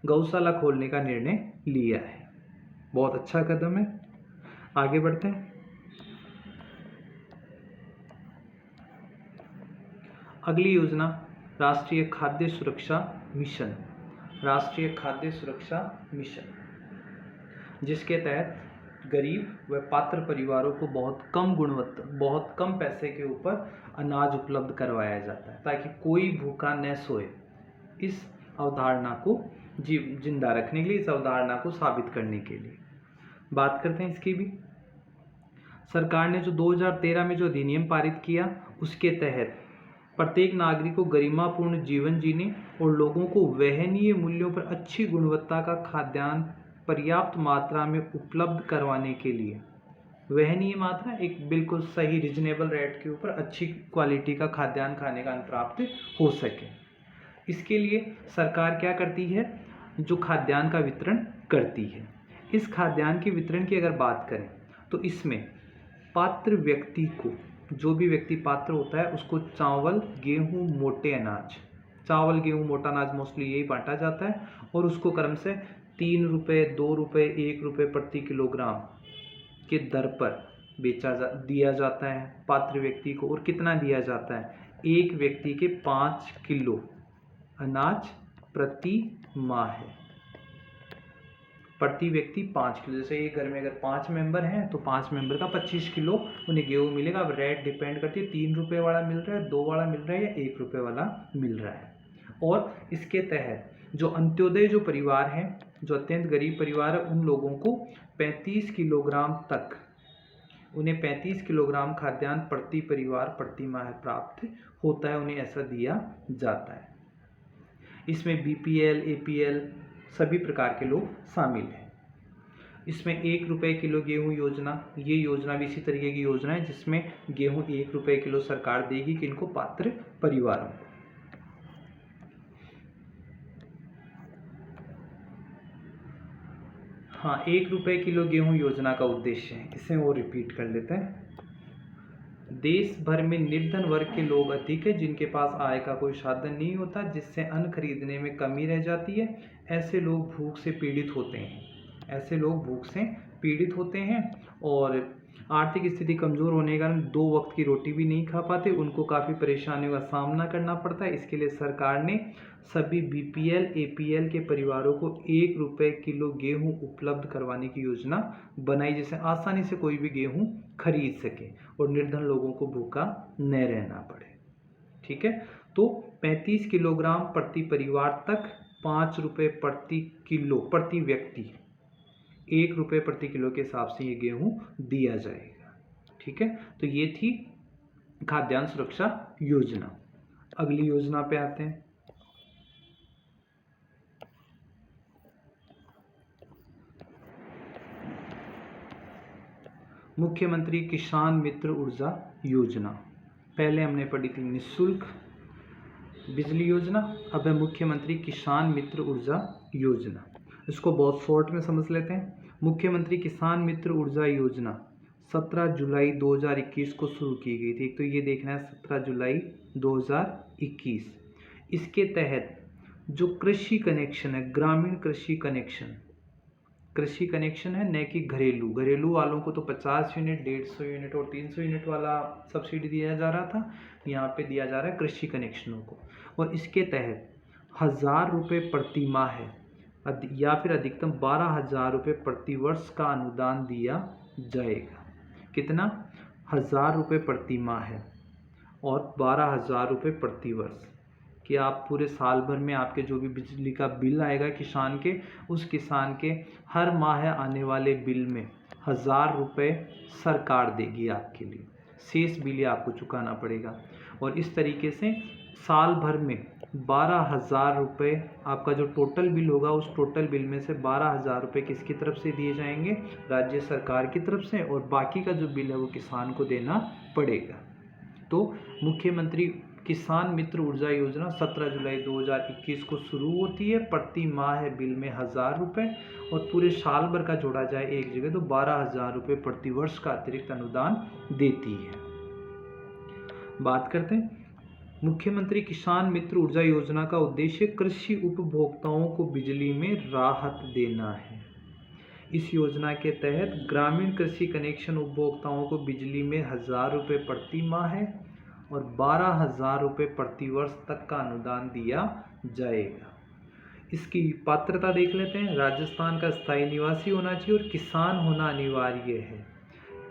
गौशाला खोलने का निर्णय लिया है। बहुत अच्छा कदम है। आगे बढ़ते हैं। अगली योजना राष्ट्रीय खाद्य सुरक्षा मिशन। राष्ट्रीय खाद्य सुरक्षा मिशन, जिसके तहत गरीब व पात्र परिवारों को बहुत कम गुणवत्ता, बहुत कम पैसे के ऊपर अनाज उपलब्ध करवाया जाता है ताकि कोई भूखा न सोए। इस अवधारणा को जिंदा रखने के लिए, इस अवधारणा को साबित करने के लिए बात करते हैं इसकी भी। सरकार ने जो 2013 में जो अधिनियम पारित किया, उसके तहत प्रत्येक नागरिक को गरिमापूर्ण जीवन जीने और लोगों को वहनीय मूल्यों पर अच्छी गुणवत्ता का खाद्यान्न पर्याप्त मात्रा में उपलब्ध करवाने के लिए, वह नहीं मात्रा, एक बिल्कुल सही रिजनेबल रेट के ऊपर अच्छी क्वालिटी का खाद्यान्न खाने का प्राप्त हो सके। इसके लिए सरकार क्या करती है, जो खाद्यान्न का वितरण करती है। इस खाद्यान्न के वितरण की अगर बात करें तो इसमें पात्र व्यक्ति को, जो भी व्यक्ति पात्र होता है उसको चावल, गेहूं, मोटे अनाज, चावल, गेहूं, मोटा अनाज मोस्टली यही बांटा जाता है और उसको क्रम से 3 रुपये, 2 रुपये, 1 रुपये प्रति किलोग्राम के दर पर दिया जाता है पात्र व्यक्ति को। और कितना दिया जाता है, एक व्यक्ति के 5 किलो अनाज प्रति माह है, प्रति व्यक्ति 5 किलो। जैसे एक घर में अगर 5 मेंबर हैं तो 5 मेंबर का 25 किलो उन्हें गेहूँ मिलेगा। अब रेट डिपेंड करती है, 3 रुपये वाला मिल रहा है, 2 वाला मिल रहा है या 1 रुपये वाला मिल रहा है। और इसके तहत जो अंत्योदय जो परिवार हैं, जो अत्यंत गरीब परिवार है, उन लोगों को 35 किलोग्राम तक, उन्हें 35 किलोग्राम खाद्यान्न प्रति परिवार प्रति माह प्राप्त होता है, उन्हें ऐसा दिया जाता है। इसमें BPL, APL सभी प्रकार के लोग शामिल हैं। इसमें 1 रुपये किलो गेहूं योजना, ये योजना भी इसी तरीके की योजना है जिसमें गेहूं 1 रुपये किलो सरकार देगी किनको, पात्र परिवारों को। हाँ, 1 रुपये किलो गेहूं योजना का उद्देश्य है, इसे वो रिपीट कर लेते हैं। देश भर में निर्धन वर्ग के लोग अधिक है जिनके पास आय का कोई साधन नहीं होता, जिससे अन्न खरीदने में कमी रह जाती है। ऐसे लोग भूख से पीड़ित होते हैं, ऐसे लोग भूख से पीड़ित होते हैं और आर्थिक स्थिति कमज़ोर होने के कारण 2 वक्त की रोटी भी नहीं खा पाते, उनको काफ़ी परेशानियों का सामना करना पड़ता है। इसके लिए सरकार ने सभी BPL, APL के परिवारों को 1 रुपये किलो गेहूं उपलब्ध करवाने की योजना बनाई, जिससे आसानी से कोई भी गेहूं खरीद सके और निर्धन लोगों को भूखा न रहना पड़े। ठीक है, तो 35 किलोग्राम प्रति परिवार तक 5 रुपये प्रति किलो प्रति व्यक्ति, 1 रुपये प्रति किलो के हिसाब से ये गेहूं दिया जाएगा। ठीक है, तो ये थी खाद्यान्न सुरक्षा योजना। अगली योजना पे आते हैं। मुख्यमंत्री किसान मित्र ऊर्जा योजना। पहले हमने पढ़ी थी निःशुल्क बिजली योजना, अब है मुख्यमंत्री किसान मित्र ऊर्जा योजना। इसको बहुत शॉर्ट में समझ लेते हैं। मुख्यमंत्री किसान मित्र ऊर्जा योजना 17 जुलाई 2021 को शुरू की गई थी। तो ये देखना है 17 जुलाई 2021। इसके तहत जो कृषि कनेक्शन है, ग्रामीण कृषि कनेक्शन है, न कि घरेलू वालों को तो 50 यूनिट, 150 यूनिट और 300 यूनिट वाला सब्सिडी दिया जा रहा था, यहाँ पे दिया जा रहा है कृषि कनेक्शनों को। और इसके तहत 1000 रुपये प्रति माह है या फिर अधिकतम 12,000 रुपये प्रति वर्ष का अनुदान दिया जाएगा। कितना, 1000 रुपये प्रति माह है और 12,000 रुपये प्रति वर्ष, कि आप पूरे साल भर में आपके जो भी बिजली का बिल आएगा किसान के, उस किसान के हर माह आने वाले बिल में 1000 रुपये सरकार देगी आपके लिए, शेष बिल आपको चुकाना पड़ेगा। और इस तरीके से साल भर में 12,000 रुपये आपका जो टोटल बिल होगा, उस टोटल बिल में से 12,000 रुपये किसकी तरफ से दिए जाएंगे, राज्य सरकार की तरफ से, और बाकी का जो बिल है वो किसान को देना पड़ेगा। तो मुख्यमंत्री किसान मित्र ऊर्जा योजना 17 जुलाई 2021 को शुरू होती है। प्रति माह बिल में 1000 रुपये और पूरे साल भर का जोड़ा जाए एक जगह तो 12,000 रुपये प्रति वर्ष का अतिरिक्त अनुदान देती है। बात करते हैं मुख्यमंत्री किसान मित्र ऊर्जा योजना का उद्देश्य कृषि उपभोक्ताओं को बिजली में राहत देना है। इस योजना के तहत ग्रामीण कृषि कनेक्शन उपभोक्ताओं को बिजली में 1000 रुपये प्रति माह है और 12,000 रुपये प्रति वर्ष तक का अनुदान दिया जाएगा। इसकी पात्रता देख लेते हैं। राजस्थान का स्थायी निवासी होना चाहिए और किसान होना अनिवार्य है।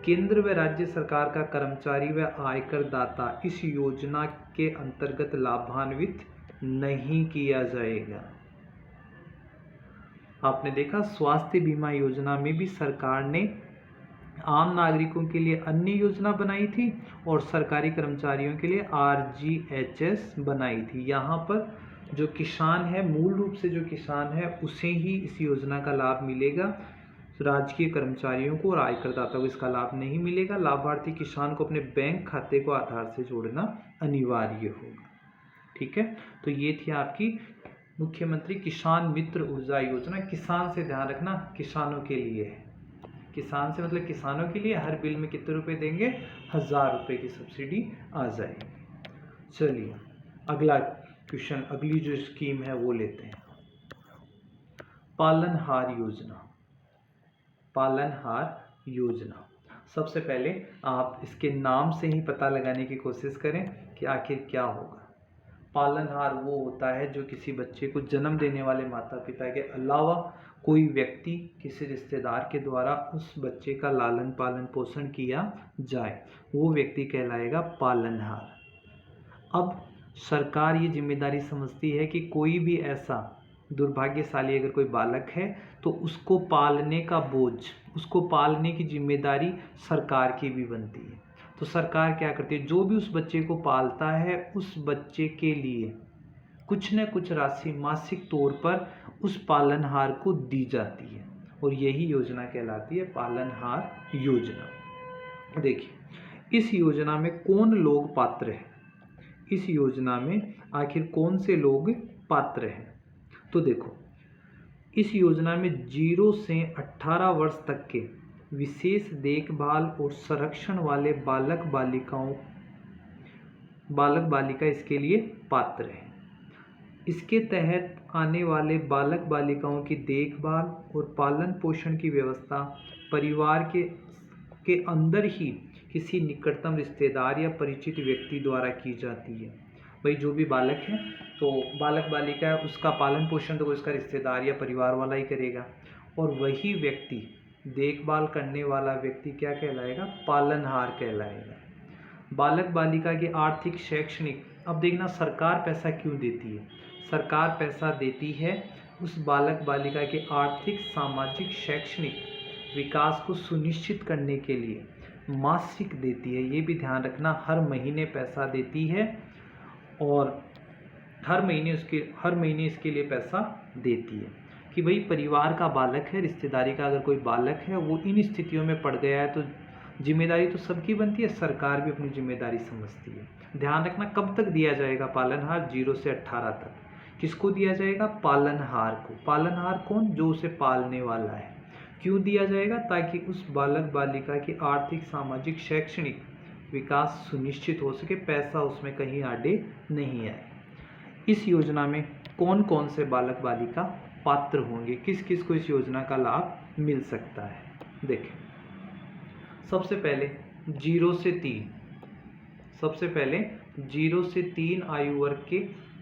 केंद्र व राज्य सरकार का कर्मचारी व आयकर दाता इस योजना के अंतर्गत लाभान्वित नहीं किया जाएगा। आपने देखा स्वास्थ्य बीमा योजना में भी सरकार ने आम नागरिकों के लिए अन्य योजना बनाई थी और सरकारी कर्मचारियों के लिए RGHS बनाई थी। यहाँ पर जो किसान है, मूल रूप से जो किसान है उसे ही इस योजना का लाभ मिलेगा। राजकीय कर्मचारियों को और आयकरदाता को इसका लाभ नहीं मिलेगा। लाभार्थी किसान को अपने बैंक खाते को आधार से जोड़ना अनिवार्य होगा। ठीक है, तो ये थी आपकी मुख्यमंत्री किसान मित्र ऊर्जा योजना। किसान से ध्यान रखना, किसानों के लिए है। किसान से मतलब किसानों के लिए हर बिल में कितने रुपए देंगे? 1000 रुपये की सब्सिडी आ जाएगी। चलिए अगला क्वेश्चन, अगली जो स्कीम है वो लेते हैं। पालनहार योजना। पालनहार योजना, सबसे पहले आप इसके नाम से ही पता लगाने की कोशिश करें कि आखिर क्या होगा। पालनहार वो होता है जो किसी बच्चे को जन्म देने वाले माता पिता के अलावा कोई व्यक्ति, किसी रिश्तेदार के द्वारा उस बच्चे का लालन पालन पोषण किया जाए, वो व्यक्ति कहलाएगा पालनहार। अब सरकार ये जिम्मेदारी समझती है कि कोई भी ऐसा दुर्भाग्यशाली अगर कोई बालक है तो उसको पालने का बोझ, उसको पालने की जिम्मेदारी सरकार की भी बनती है। तो सरकार क्या करती है, जो भी उस बच्चे को पालता है उस बच्चे के लिए कुछ न कुछ राशि मासिक तौर पर उस पालनहार को दी जाती है, और यही योजना कहलाती है पालनहार योजना। देखिए इस योजना में कौन लोग पात्र हैं, इस योजना में आखिर कौन से लोग पात्र हैं। तो देखो इस योजना में 0 से 18 वर्ष तक के विशेष देखभाल और संरक्षण वाले बालक बालिका इसके लिए पात्र हैं। इसके तहत आने वाले बालक बालिकाओं की देखभाल और पालन पोषण की व्यवस्था परिवार के अंदर ही किसी निकटतम रिश्तेदार या परिचित व्यक्ति द्वारा की जाती है। भाई जो भी बालक है तो बालक बालिका है, उसका पालन पोषण तो उसका रिश्तेदार या परिवार वाला ही करेगा, और वही व्यक्ति, देखभाल करने वाला व्यक्ति क्या कहलाएगा? पालनहार कहलाएगा। बालक बालिका के आर्थिक शैक्षणिक, अब देखना सरकार पैसा क्यों देती है, सरकार पैसा देती है उस बालक बालिका के आर्थिक सामाजिक शैक्षणिक विकास को सुनिश्चित करने के लिए मासिक देती है। ये भी ध्यान रखना, हर महीने पैसा देती है और हर महीने इसके लिए पैसा देती है कि भाई परिवार का बालक है, रिश्तेदारी का अगर कोई बालक है वो इन स्थितियों में पड़ गया है तो जिम्मेदारी तो सबकी बनती है, सरकार भी अपनी जिम्मेदारी समझती है। ध्यान रखना कब तक दिया जाएगा पालनहार? 0 से 18 तक। किसको दिया जाएगा? पालनहार को। पालनहार कौन? जो उसे पालने वाला है। क्यों दिया जाएगा? ताकि उस बालक बालिका के आर्थिक सामाजिक शैक्षणिक विकास सुनिश्चित हो सके, पैसा उसमें कहीं आड़े नहीं आए। इस योजना में कौन कौन से बालक बालिका पात्र होंगे, किस किस को इस योजना का लाभ मिल सकता है? देखें सबसे पहले 0 से 3, सबसे पहले 0 से 3 आयु वर्ग के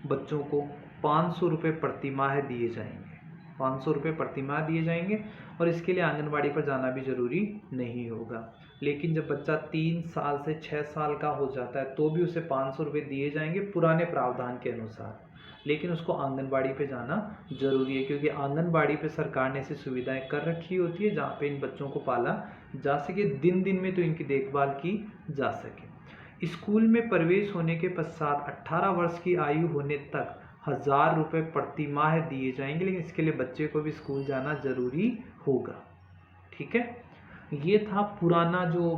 बच्चों को 500 रुपये प्रति माह दिए जाएंगे। 500 रुपये प्रति माह दिए जाएंगे, और इसके लिए आंगनबाड़ी पर जाना भी जरूरी नहीं होगा। लेकिन जब बच्चा 3 साल से 6 साल का हो जाता है तो भी उसे 500 रुपये दिए जाएंगे पुराने प्रावधान के अनुसार, लेकिन उसको आंगनबाड़ी पे जाना जरूरी है, क्योंकि आंगनबाड़ी पे सरकार ने ऐसी सुविधाएं कर रखी होती है जहाँ पे इन बच्चों को पाला जा सके, दिन दिन में तो इनकी देखभाल की जा सके। स्कूल में प्रवेश होने के पश्चात 18 वर्ष की आयु होने तक 1000 रुपये प्रति माह दिए जाएंगे, लेकिन इसके लिए बच्चे को भी स्कूल जाना जरूरी होगा। ठीक है, ये था पुराना जो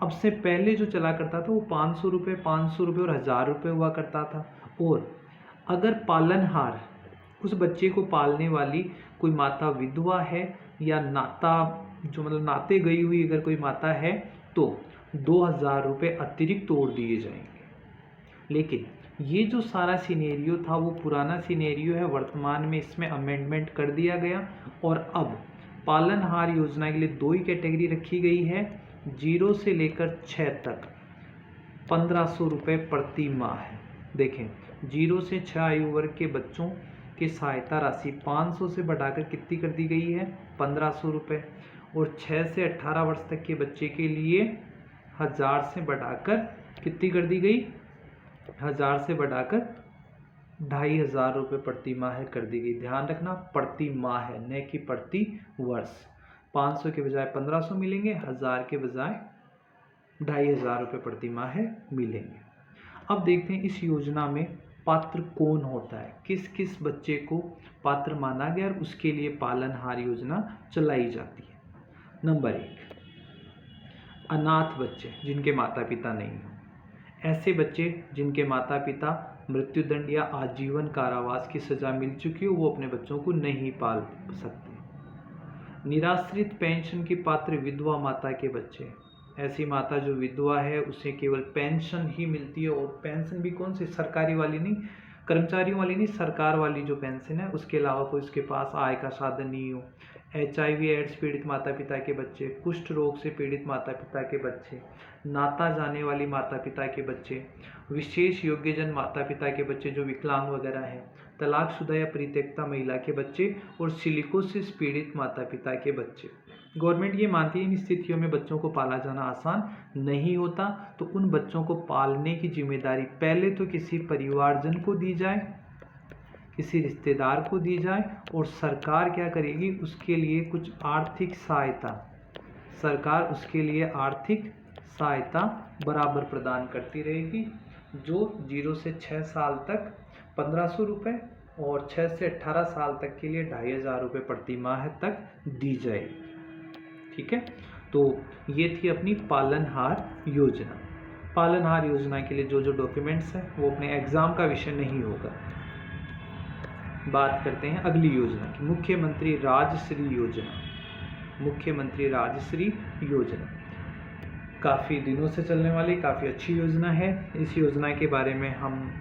अब से पहले जो चला करता था वो 500 रुपये और 1000 रुपये हुआ करता था। और अगर पालनहार, उस बच्चे को पालने वाली कोई माता विधवा है या नाता जो मतलब नाते गई हुई अगर कोई माता है तो 2000 रुपये अतिरिक्त और दिए जाएंगे। लेकिन ये जो सारा सिनेरियो था वो पुराना सिनेरियो है, वर्तमान में इसमें अमेंडमेंट कर दिया गया और अब पालनहार योजना के लिए 2 ही कैटेगरी रखी गई है, 0 से लेकर 6 तक 1500 रुपये प्रति माह है। देखें 0 से 6 आयु वर्ग के बच्चों की सहायता राशि 500 से बढ़ाकर कितनी कर दी गई है? 1500 रुपये, और 6 से 18 वर्ष तक के बच्चे के लिए 1000 से बढ़ाकर कितनी कर दी गई? 1000 से बढ़ाकर 2500 रुपये प्रति माह कर दी गई। ध्यान रखना प्रति माह है, न कि प्रति वर्ष। 500 के बजाय 1500 मिलेंगे, 1000 के बजाय 2500 रुपये प्रति माह मिलेंगे। अब देखते हैं इस योजना में पात्र कौन होता है, किस किस बच्चे को पात्र माना गया और उसके लिए पालनहार योजना चलाई जाती है। नंबर 1, अनाथ बच्चे जिनके माता पिता नहीं हो। ऐसे बच्चे जिनके माता पिता मृत्युदंड या आजीवन कारावास की सजा मिल चुकी हो, वो अपने बच्चों को नहीं पाल सकते। निराश्रित पेंशन की पात्र विधवा माता के बच्चे, ऐसी माता जो विधवा है उसे केवल पेंशन ही मिलती है, और पेंशन भी कौन सी, सरकारी वाली नहीं, कर्मचारियों वाली नहीं, सरकार वाली जो पेंशन है, उसके अलावा कोई उसके पास आय का साधन नहीं हो। HIV एड्स पीड़ित माता पिता के बच्चे, कुष्ठ रोग से पीड़ित माता पिता के बच्चे, नाता जाने वाली माता पिता के बच्चे, विशेष योग्यजन माता पिता के बच्चे जो विकलांग वगैरह हैं, तलाकशुदा या परित्यक्ता महिला के बच्चे, और सिलिकोसिस पीड़ित माता पिता के बच्चे। गवर्नमेंट ये मानती है इन स्थितियों में बच्चों को पाला जाना आसान नहीं होता, तो उन बच्चों को पालने की जिम्मेदारी पहले तो किसी परिवारजन को दी जाए, किसी रिश्तेदार को दी जाए, और सरकार क्या करेगी, उसके लिए कुछ आर्थिक सहायता, सरकार उसके लिए आर्थिक सहायता बराबर प्रदान करती रहेगी, जो 0 से 6 साल तक 1500 रुपये और 6 से 18 साल तक के लिए 2500 रुपये प्रति माह तक दी जाएगी। ठीक है, तो ये थी अपनी पालनहार योजना। पालनहार योजना के लिए जो जो डॉक्यूमेंट्स हैं वो अपने एग्जाम का विषय नहीं होगा। बात करते हैं अगली योजना की, मुख्यमंत्री राजश्री योजना। मुख्यमंत्री राजश्री योजना काफ़ी दिनों से चलने वाली काफ़ी अच्छी योजना है। इस योजना के बारे में हम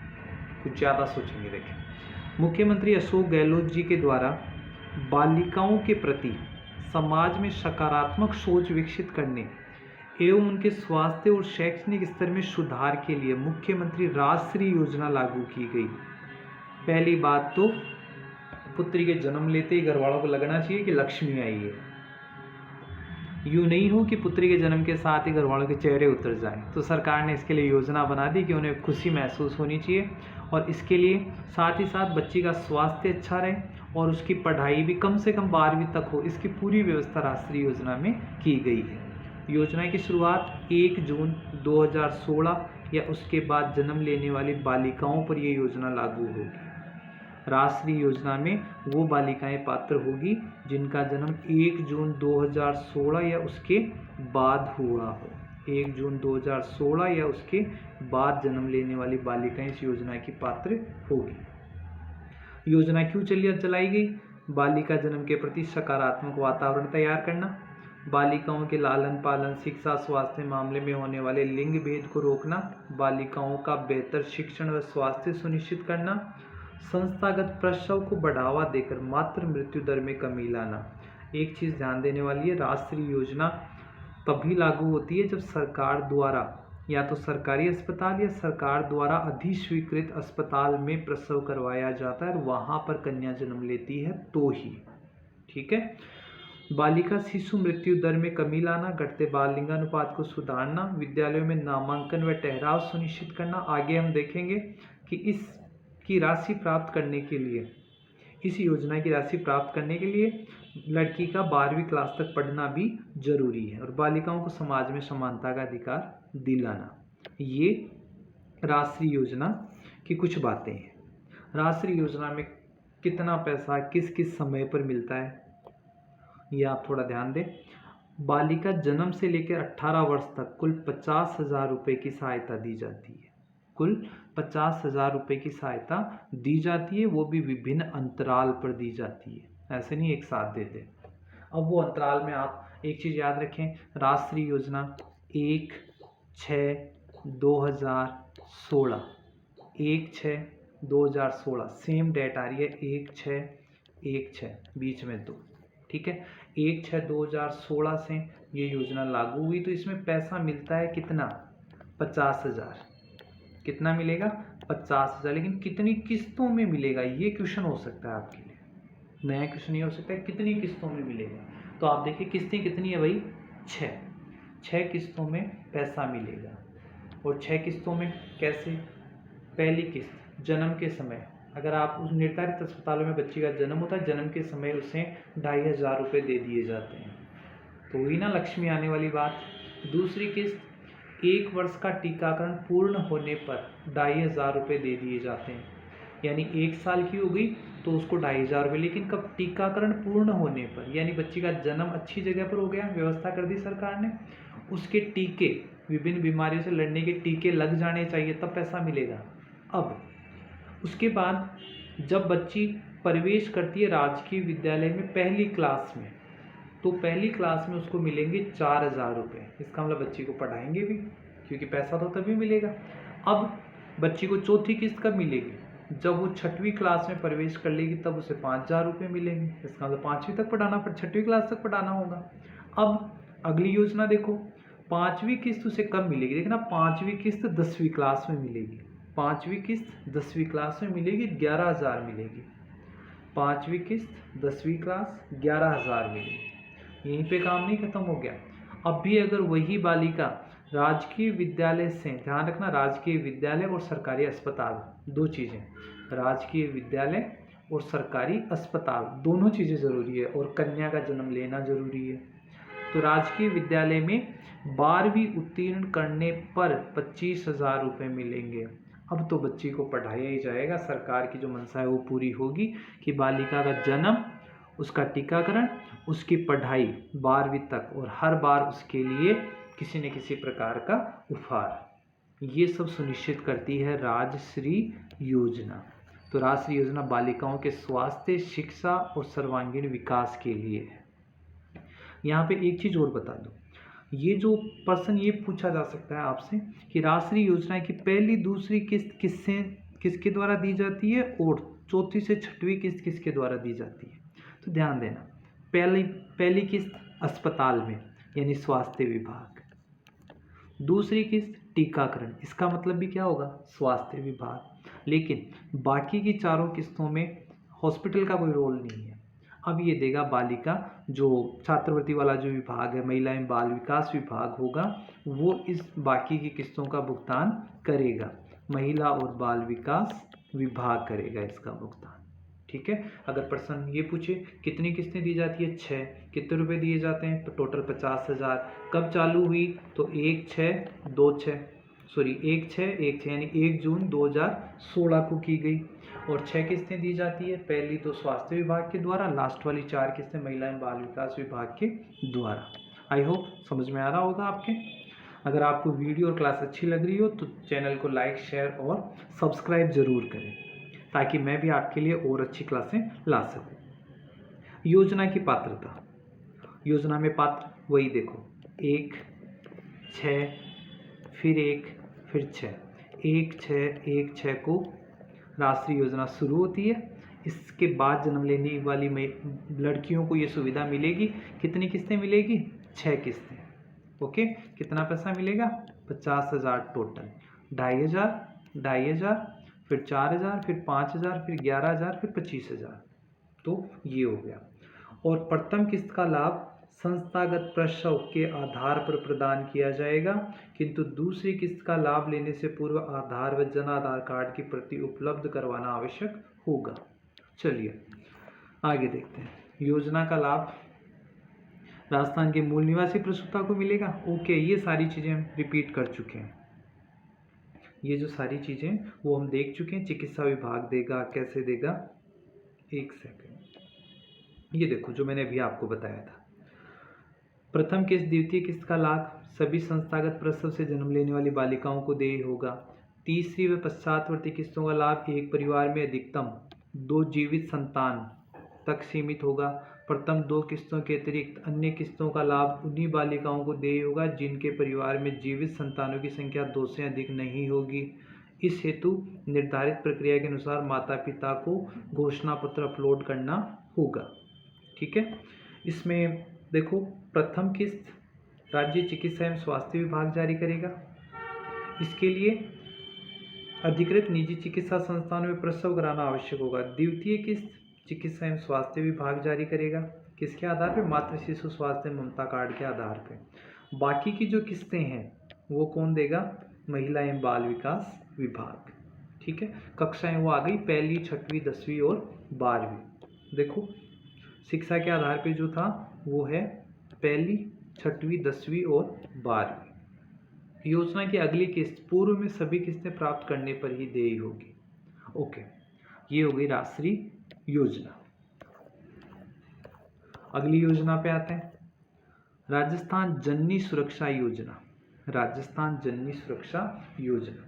कुछ ज़्यादा सोचेंगे। देखें, मुख्यमंत्री अशोक गहलोत जी के द्वारा बालिकाओं के प्रति समाज में सकारात्मक सोच विकसित करने एवं उनके स्वास्थ्य और शैक्षणिक स्तर में सुधार के लिए मुख्यमंत्री राजश्री योजना लागू की गई। पहली बात तो पुत्री के जन्म लेते ही घर वालों को लगना चाहिए कि लक्ष्मी आई है। यूँ नहीं हो कि पुत्री के जन्म के साथ ही घर वालों के चेहरे उतर जाएं। तो सरकार ने इसके लिए योजना बना दी कि उन्हें खुशी महसूस होनी चाहिए, और इसके लिए साथ ही साथ बच्ची का स्वास्थ्य अच्छा रहे और उसकी पढ़ाई भी कम से कम 12वीं तक हो, इसकी पूरी व्यवस्था राष्ट्रीय योजना में की गई है। योजना की शुरुआत 1 जून 2016 या उसके बाद जन्म लेने वाली बालिकाओं पर यह योजना लागू होगी। राष्ट्रीय योजना में वो बालिकाएं पात्र होगी जिनका जन्म 1 जून 2016 या उसके बाद हुआ हो। 1 जून 2016 या उसके बाद जन्म लेने वाली बालिकाएं इस योजना की पात्र होगी। योजना क्यों चलाई गई? बालिका जन्म के प्रति सकारात्मक वातावरण तैयार करना, बालिकाओं के लालन पालन, शिक्षा, स्वास्थ्य मामले में होने वाले लिंग भेद को रोकना, बालिकाओं का बेहतर शिक्षण व स्वास्थ्य सुनिश्चित करना, संस्थागत प्रसव को बढ़ावा देकर मातृ मृत्यु दर में कमी लाना। एक चीज़ ध्यान देने वाली है, राष्ट्रीय योजना तभी लागू होती है जब सरकार द्वारा या तो सरकारी अस्पताल या सरकार द्वारा अधिस्वीकृत अस्पताल में प्रसव करवाया जाता है और वहाँ पर कन्या जन्म लेती है तो ही। ठीक है। बालिका शिशु मृत्यु दर में कमी लाना, घटते बाल लिंगानुपात को सुधारना, विद्यालयों में नामांकन व ठहराव सुनिश्चित करना। आगे हम देखेंगे कि इसकी राशि प्राप्त करने के लिए, इस योजना की राशि प्राप्त करने के लिए लड़की का 12वीं क्लास तक पढ़ना भी जरूरी है और बालिकाओं को समाज में समानता का अधिकार दिलाना। ये राष्ट्रीय योजना की कुछ बातें हैं। राष्ट्रीय योजना में कितना पैसा किस किस समय पर मिलता है ये आप थोड़ा ध्यान दें। बालिका जन्म से लेकर 18 वर्ष तक कुल 50,000 रुपये की सहायता दी जाती है। कुल 50,000 रुपये की सहायता दी जाती है, वो भी विभिन्न अंतराल पर दी जाती है, ऐसे नहीं एक साथ देते। अब वो अंतराल में आप एक चीज़ याद रखें, राष्ट्रीय योजना 1/6/2016 1/6/2016 सेम डेट आ रही है, 1/6/1/6 बीच में 2। ठीक है, 1/6/2016 से ये योजना लागू हुई। तो इसमें पैसा मिलता है कितना? 50,000। कितना मिलेगा? 50,000। लेकिन कितनी किस्तों में मिलेगा ये क्वेश्चन हो सकता है आपके लिए, नया क्वेश्चन ये हो सकता है कितनी किस्तों में मिलेगा। तो आप देखिए किस्तें कितनी है भाई? 6 किस्तों में पैसा मिलेगा। और 6 किस्तों में कैसे? पहली किस्त जन्म के समय, अगर आप उस निर्धारित अस्पतालों में बच्ची का जन्म होता है, जन्म के समय उसे 2,500 रुपये दे दिए जाते हैं। तो वही ना लक्ष्मी आने वाली बात। दूसरी किस्त 1 वर्ष का टीकाकरण पूर्ण होने पर 2,500 रुपये दे दिए जाते हैं। यानी 1 साल की हो गई तो उसको 2,500 रुपये, लेकिन कब? टीकाकरण पूर्ण होने पर, यानी बच्ची का जन्म अच्छी जगह पर हो गया, व्यवस्था कर दी सरकार ने, उसके टीके, विभिन्न बीमारियों से लड़ने के टीके लग जाने चाहिए, तब पैसा मिलेगा। अब उसके बाद जब बच्ची प्रवेश करती है राजकीय विद्यालय में पहली क्लास में, तो पहली क्लास में उसको मिलेंगे 4,000 रुपये। इसका मतलब बच्ची को पढ़ाएंगे भी, क्योंकि पैसा तो तभी मिलेगा। अब बच्ची को चौथी किस्त कब मिलेगी? जब वो 6वीं क्लास में प्रवेश कर लेगी, तब उसे 5,000 रुपये मिलेंगे। इसका मतलब 5वीं तक पढ़ाना, पर 6वीं क्लास तक पढ़ाना होगा। अब अगली योजना देखो, 5वीं किस्त उसे कब मिलेगी? देखना, 5वीं किस्त 10वीं क्लास में मिलेगी। 5वीं किस्त 10वीं क्लास में मिलेगी, 11,000 मिलेगी। 5वीं किस्त 10वीं क्लास 11,000 मिलेगी। यहीं पे काम नहीं खत्म हो गया। अब भी अगर वही बालिका राजकीय विद्यालय से, ध्यान रखना, राजकीय विद्यालय और सरकारी अस्पताल, दो चीज़ें, राजकीय विद्यालय और सरकारी अस्पताल, दोनों चीज़ें ज़रूरी है, और कन्या का जन्म लेना ज़रूरी है। तो राजकीय विद्यालय में 12वीं उत्तीर्ण करने पर 25,000 रुपये मिलेंगे। अब तो बच्ची को पढ़ाया ही जाएगा, सरकार की जो मंशा है वो पूरी होगी कि बालिका का जन्म, उसका टीकाकरण, उसकी पढ़ाई 12वीं तक, और हर बार उसके लिए किसी न किसी प्रकार का उपहार, ये सब सुनिश्चित करती है राजश्री योजना। तो राजश्री योजना बालिकाओं के स्वास्थ्य, शिक्षा और सर्वांगीण विकास के लिए है। यहाँ पे एक चीज़ और बता दूँ, ये जो प्रश्न ये पूछा जा सकता है आपसे कि राजश्री योजना की पहली दूसरी किस्त किसके द्वारा दी जाती है, और चौथी से 6वीं किस्त किसके द्वारा दी जाती है। तो ध्यान देना, पहली किस्त अस्पताल में, यानी स्वास्थ्य विभाग, दूसरी किस्त टीकाकरण, इसका मतलब भी क्या होगा? स्वास्थ्य विभाग। लेकिन बाकी की चारों किस्तों में हॉस्पिटल का कोई रोल नहीं है। अब ये देगा बालिका, जो छात्रवृत्ति वाला जो विभाग है, महिला एवं बाल विकास विभाग होगा, वो इस बाकी की किस्तों का भुगतान करेगा। महिला और बाल विकास विभाग करेगा इसका भुगतान। ठीक है। अगर प्रश्न ये पूछे कितनी किस्तें दी जाती है, 6, कितने रुपए दिए जाते हैं, तो टोटल 50,000। कब चालू हुई? तो 1/6 यानी 1 जून 2016 को की गई, और 6 किस्तें दी जाती है। पहली तो स्वास्थ्य विभाग के द्वारा, लास्ट वाली 4 किस्तें महिला एवं बाल विकास विभाग के द्वारा। आई होप समझ में आ रहा होगा आपके। अगर आपको वीडियो और क्लास अच्छी लग रही हो तो चैनल को लाइक, शेयर और सब्सक्राइब जरूर करें, ताकि मैं भी आपके लिए और अच्छी क्लासें ला सकूं। योजना की पात्रता, योजना में पात्र वही देखो, 1, 6, फिर 1, फिर 6, 1/6 को राष्ट्रीय योजना शुरू होती है। इसके बाद जन्म लेने वाली लड़कियों को ये सुविधा मिलेगी। कितनी किस्तें मिलेगी? 6 किस्तें। ओके, कितना पैसा मिलेगा? 50,000 टोटल, 2,500, फिर 4,000, फिर 5,000, फिर 11,000, फिर 25,000। तो ये हो गया। और प्रथम किस्त का लाभ संस्थागत प्रसव के आधार पर प्रदान किया जाएगा, किंतु दूसरी किस्त का लाभ लेने से पूर्व आधार व जन आधार कार्ड की प्रति उपलब्ध करवाना आवश्यक होगा। चलिए आगे देखते हैं। योजना का लाभ राजस्थान के मूल निवासी प्रसूता को मिलेगा। ओके, ये सारी चीज़ें हम रिपीट कर चुके हैं। ये जो सारी चीज़ें वो हम देख चुके हैं। चिकित्सा विभाग देगा, कैसे देगा, एक सेकंड, ये देखो जो मैंने अभी आपको बताया था। प्रथम किस्त, द्वितीय किस्त का लाभ सभी संस्थागत प्रसव से जन्म लेने वाली बालिकाओं को देय होगा। तीसरी व पश्चातवर्ती किस्तों का लाभ एक परिवार में अधिकतम 2 जीवित संतान तक सीमित होगा। प्रथम 2 किस्तों के अतिरिक्त अन्य किस्तों का लाभ उन्हीं बालिकाओं को देय होगा जिनके परिवार में जीवित संतानों की संख्या 2 से अधिक नहीं होगी। इस हेतु निर्धारित प्रक्रिया के अनुसार माता पिता को घोषणा पत्र अपलोड करना होगा। ठीक है। इसमें देखो, प्रथम किस्त राज्य चिकित्सा एवं स्वास्थ्य विभाग जारी करेगा। इसके लिए अधिकृत निजी चिकित्सा संस्थानों में प्रसव कराना आवश्यक होगा। द्वितीय किस्त चिकित्सा एवं स्वास्थ्य विभाग जारी करेगा। किसके आधार पर? मातृ शिशु स्वास्थ्य ममता कार्ड के आधार पर। बाकी की जो किस्तें हैं वो कौन देगा? महिला एवं बाल विकास विभाग। ठीक है। कक्षाएं वो आ गई, पहली, 6वीं, 10वीं और 12वीं। देखो, शिक्षा के आधार पे जो था वो है पहली, 6वीं, 10वीं और 12वीं। योजना की अगली किस्त पूर्व में सभी किस्तें प्राप्त करने पर ही देय होगी। ओके, ये हो गई राष्ट्रीय योजना। अगली योजना पे आते हैं, राजस्थान जननी सुरक्षा योजना। राजस्थान जननी सुरक्षा योजना।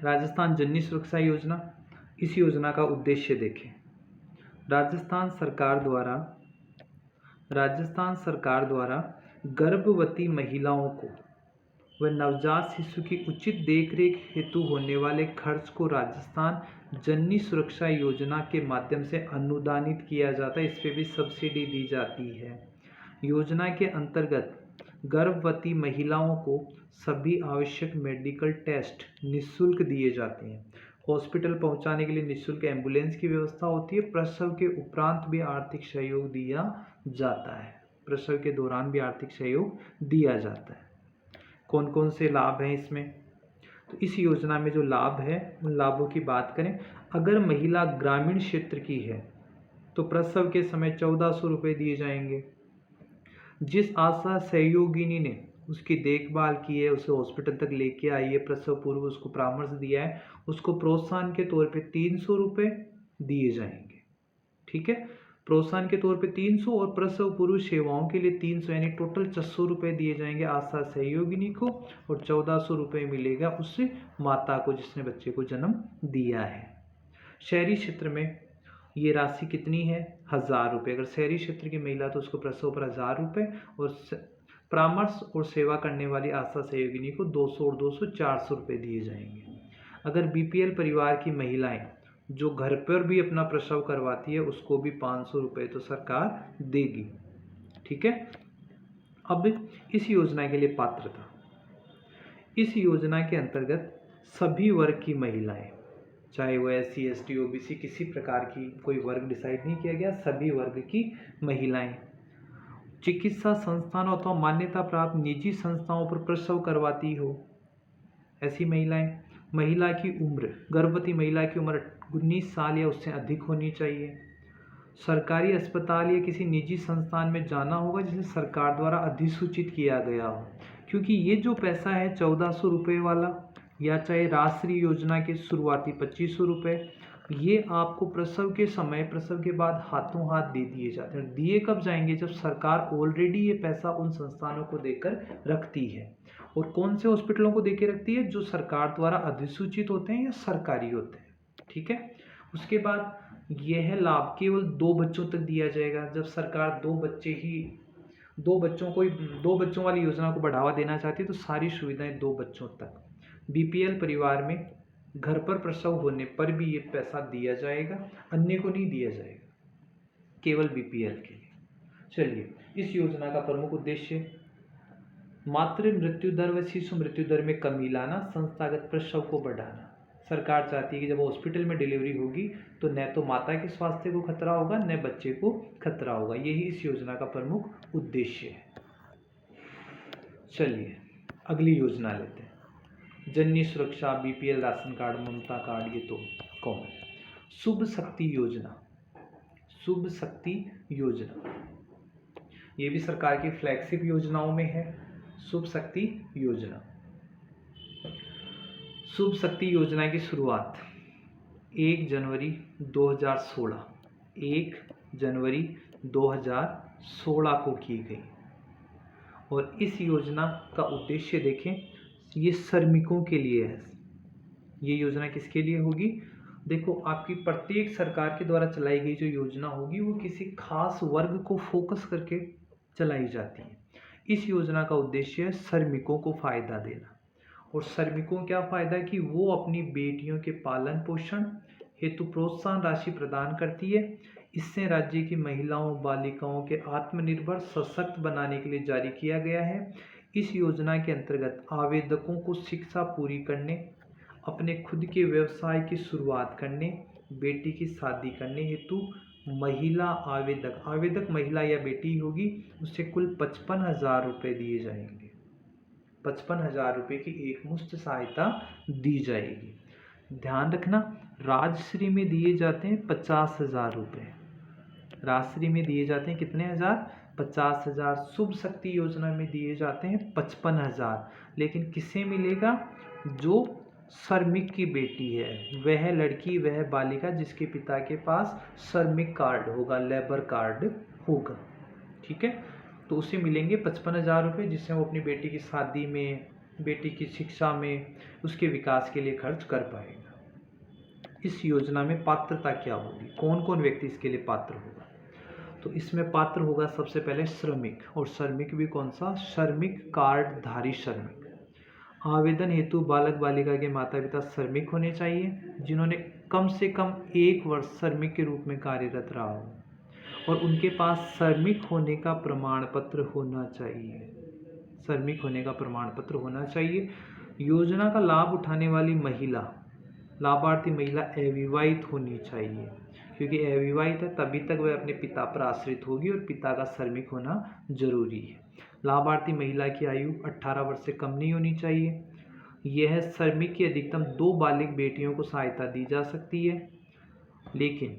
राजस्थान जननी सुरक्षा योजना, इस योजना का उद्देश्य देखें। राजस्थान सरकार द्वारा गर्भवती महिलाओं को व नवजात शिशु की उचित देखरेख हेतु होने वाले खर्च को राजस्थान जननी सुरक्षा योजना के माध्यम से अनुदानित किया जाता है। इस पे भी सब्सिडी दी जाती है। योजना के अंतर्गत गर्भवती महिलाओं को सभी आवश्यक मेडिकल टेस्ट निःशुल्क दिए जाते हैं। हॉस्पिटल पहुंचाने के लिए निःशुल्क एम्बुलेंस की व्यवस्था होती है। प्रसव के उपरांत भी आर्थिक सहयोग दिया जाता है। प्रसव के दौरान भी आर्थिक सहयोग दिया जाता है। कौन कौन से लाभ हैं इसमें? तो इस योजना में जो लाभ है उन लाभों की बात करें। अगर महिला ग्रामीण क्षेत्र की है तो प्रसव के समय 1400 रुपये दिए जाएंगे। जिस आशा सहयोगिनी ने उसकी देखभाल की है, उसे हॉस्पिटल तक लेके आई है, प्रसव पूर्व उसको परामर्श दिया है, उसको प्रोत्साहन के तौर पे 300 रुपये दिए जाएंगे। ठीक है, प्रोत्साहन के तौर पे 300 और प्रसव पूर्व सेवाओं के लिए 300, यानी टोटल 600 रुपये दिए जाएंगे आशा सहयोगिनी को, और 1400 रुपये मिलेगा उस माता को जिसने बच्चे को जन्म दिया है। शहरी क्षेत्र में ये राशि कितनी है? 1000 रुपये। अगर शहरी क्षेत्र की महिला तो उसको प्रसव पर 1000 रुपये, और परामर्श और सेवा करने वाली आशा सहयोगिनी को 200 और 200 400 रुपये दिए जाएंगे। अगर बीपीएल परिवार की महिलाएं जो घर पर भी अपना प्रसव करवाती है उसको भी 500 रुपये तो सरकार देगी। ठीक है, अब इस योजना के लिए पात्रता। इस योजना के अंतर्गत सभी वर्ग की महिलाएं, चाहे वो SC ST OBC किसी प्रकार की कोई वर्ग डिसाइड नहीं किया गया, सभी वर्ग की महिलाएं चिकित्सा संस्थानों अथवा मान्यता प्राप्त निजी संस्थाओं पर प्रसव करवाती हो, ऐसी महिलाएं। महिला की उम्र, गर्भवती महिला की उम्र 19 साल या उससे अधिक होनी चाहिए। सरकारी अस्पताल या किसी निजी संस्थान में जाना होगा जिसे सरकार द्वारा अधिसूचित किया गया हो, क्योंकि ये जो पैसा है 1400 रुपये वाला, या चाहे राष्ट्रीय योजना के शुरुआती 2500 रुपये, ये आपको प्रसव के समय, प्रसव के बाद हाथों हाथ दे दिए जाते हैं। दिए कब जाएंगे? जब सरकार ऑलरेडी ये पैसा उन संस्थानों को देकर रखती है। और कौन से हॉस्पिटलों को देकर रखती है? जो सरकार द्वारा अधिसूचित होते हैं या सरकारी होते हैं। ठीक है, उसके बाद यह लाभ केवल 2 बच्चों तक दिया जाएगा। जब सरकार 2 बच्चों वाली योजना को बढ़ावा देना चाहती है तो सारी सुविधाएं 2 बच्चों तक। बीपीएल परिवार में घर पर प्रसव होने पर भी ये पैसा दिया जाएगा, अन्य को नहीं दिया जाएगा, केवल बीपीएल के लिए। चलिए, इस योजना का प्रमुख उद्देश्य मातृ मृत्यु दर व शिशु मृत्यु दर में कमी लाना, संस्थागत प्रसव को बढ़ाना। सरकार चाहती है कि जब हॉस्पिटल में डिलीवरी होगी तो न तो माता के स्वास्थ्य को खतरा होगा न बच्चे को खतरा होगा। यही इस योजना का प्रमुख उद्देश्य है। चलिए अगली योजना लेते हैं। जननी सुरक्षा, बीपीएल राशन कार्ड, ममता कार्ड, ये तो कॉमन। शुभ शक्ति योजना। शुभ शक्ति योजना ये भी सरकार की फ्लैगशिप योजनाओं में है। शुभ शक्ति योजना। शुभ शक्ति योजना की शुरुआत 1 जनवरी 2016 को की गई। और इस योजना का उद्देश्य देखें, ये श्रमिकों के लिए है। ये योजना किसके लिए होगी? देखो, आपकी प्रत्येक सरकार के द्वारा चलाई गई जो योजना होगी वो किसी खास वर्ग को फोकस करके चलाई जाती है। इस योजना का उद्देश्य है श्रमिकों को फायदा देना। और श्रमिकों क्या फायदा? कि वो अपनी बेटियों के पालन पोषण हेतु प्रोत्साहन राशि प्रदान करती है। इससे राज्य की महिलाओं बालिकाओं के आत्मनिर्भर सशक्त बनाने के लिए जारी किया गया है। इस योजना के अंतर्गत आवेदकों को शिक्षा पूरी करने, अपने खुद के व्यवसाय की शुरुआत करने, बेटी की शादी करने हेतु महिला आवेदक महिला या बेटी होगी, उसे कुल 55,000 रुपये दिए जाएंगे। 55,000 रुपये की एकमुश्त सहायता दी जाएगी। ध्यान रखना, राजश्री में दिए जाते हैं 50,000 रुपये। राजश्री में दिए जाते हैं कितने हज़ार? 50,000 शुभ शक्ति योजना में दिए जाते हैं 55,000, लेकिन किसे मिलेगा? जो श्रमिक की बेटी है, वह लड़की, वह बालिका जिसके पिता के पास श्रमिक कार्ड होगा, लेबर कार्ड होगा। ठीक है, तो उसे मिलेंगे 55,000 रुपये, जिससे वो अपनी बेटी की शादी में, बेटी की शिक्षा में, उसके विकास के लिए खर्च कर पाएगा। इस योजना में पात्रता क्या होगी? कौन कौन व्यक्ति इसके लिए पात्र होगा? तो इसमें पात्र होगा सबसे पहले श्रमिक, और श्रमिक भी कौन सा? श्रमिक कार्डधारी श्रमिक। आवेदन हेतु बालक बालिका के माता पिता श्रमिक होने चाहिए, जिन्होंने कम से कम 1 वर्ष श्रमिक के रूप में कार्यरत रहा हो, और उनके पास श्रमिक होने का प्रमाण पत्र होना चाहिए। श्रमिक होने का प्रमाण पत्र होना चाहिए। योजना का लाभ उठाने वाली महिला, लाभार्थी महिला अविवाहित होनी चाहिए, क्योंकि अविवाहित है तभी तक वह अपने पिता पर आश्रित होगी और पिता का श्रमिक होना जरूरी है। लाभार्थी महिला की आयु 18 वर्ष से कम नहीं होनी चाहिए। यह श्रमिक की अधिकतम 2 बालिग बेटियों को सहायता दी जा सकती है, लेकिन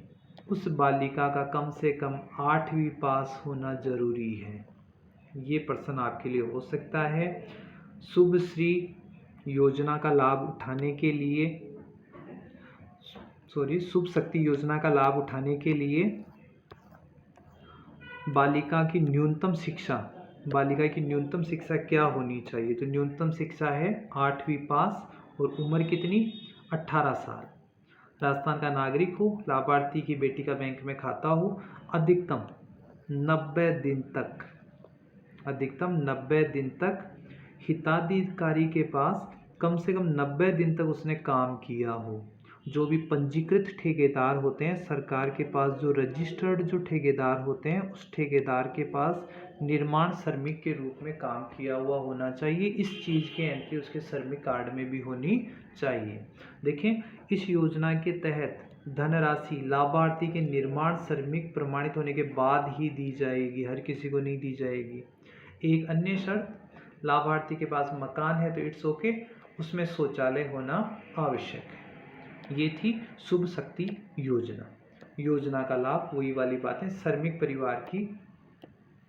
उस बालिका का कम से कम 8वीं पास होना जरूरी है। ये प्रश्न आपके लिए हो सकता है। शुभश्री योजना का लाभ उठाने के लिए, शुभ शक्ति योजना का लाभ उठाने के लिए बालिका की न्यूनतम शिक्षा क्या होनी चाहिए? तो न्यूनतम शिक्षा है 8वीं पास, और उम्र कितनी? 18 साल। राजस्थान का नागरिक हो, लाभार्थी की बेटी का बैंक में खाता हो, अधिकतम 90 दिन तक हिताधिकारी के पास कम से कम 90 दिन तक उसने काम किया हो। जो भी पंजीकृत ठेकेदार होते हैं सरकार के पास, जो रजिस्टर्ड जो ठेकेदार होते हैं, उस ठेकेदार के पास निर्माण श्रमिक के रूप में काम किया हुआ होना चाहिए। इस चीज़ की एंट्री उसके श्रमिक कार्ड में भी होनी चाहिए। देखें, इस योजना के तहत धनराशि लाभार्थी के निर्माण श्रमिक प्रमाणित होने के बाद ही दी जाएगी, हर किसी को नहीं दी जाएगी। एक अन्य शर्त, लाभार्थी के पास मकान है तो इट्स ओके, उसमें शौचालय होना आवश्यक है। ये थी शुभ शक्ति योजना का लाभ, वही वाली बातें, श्रमिक परिवार की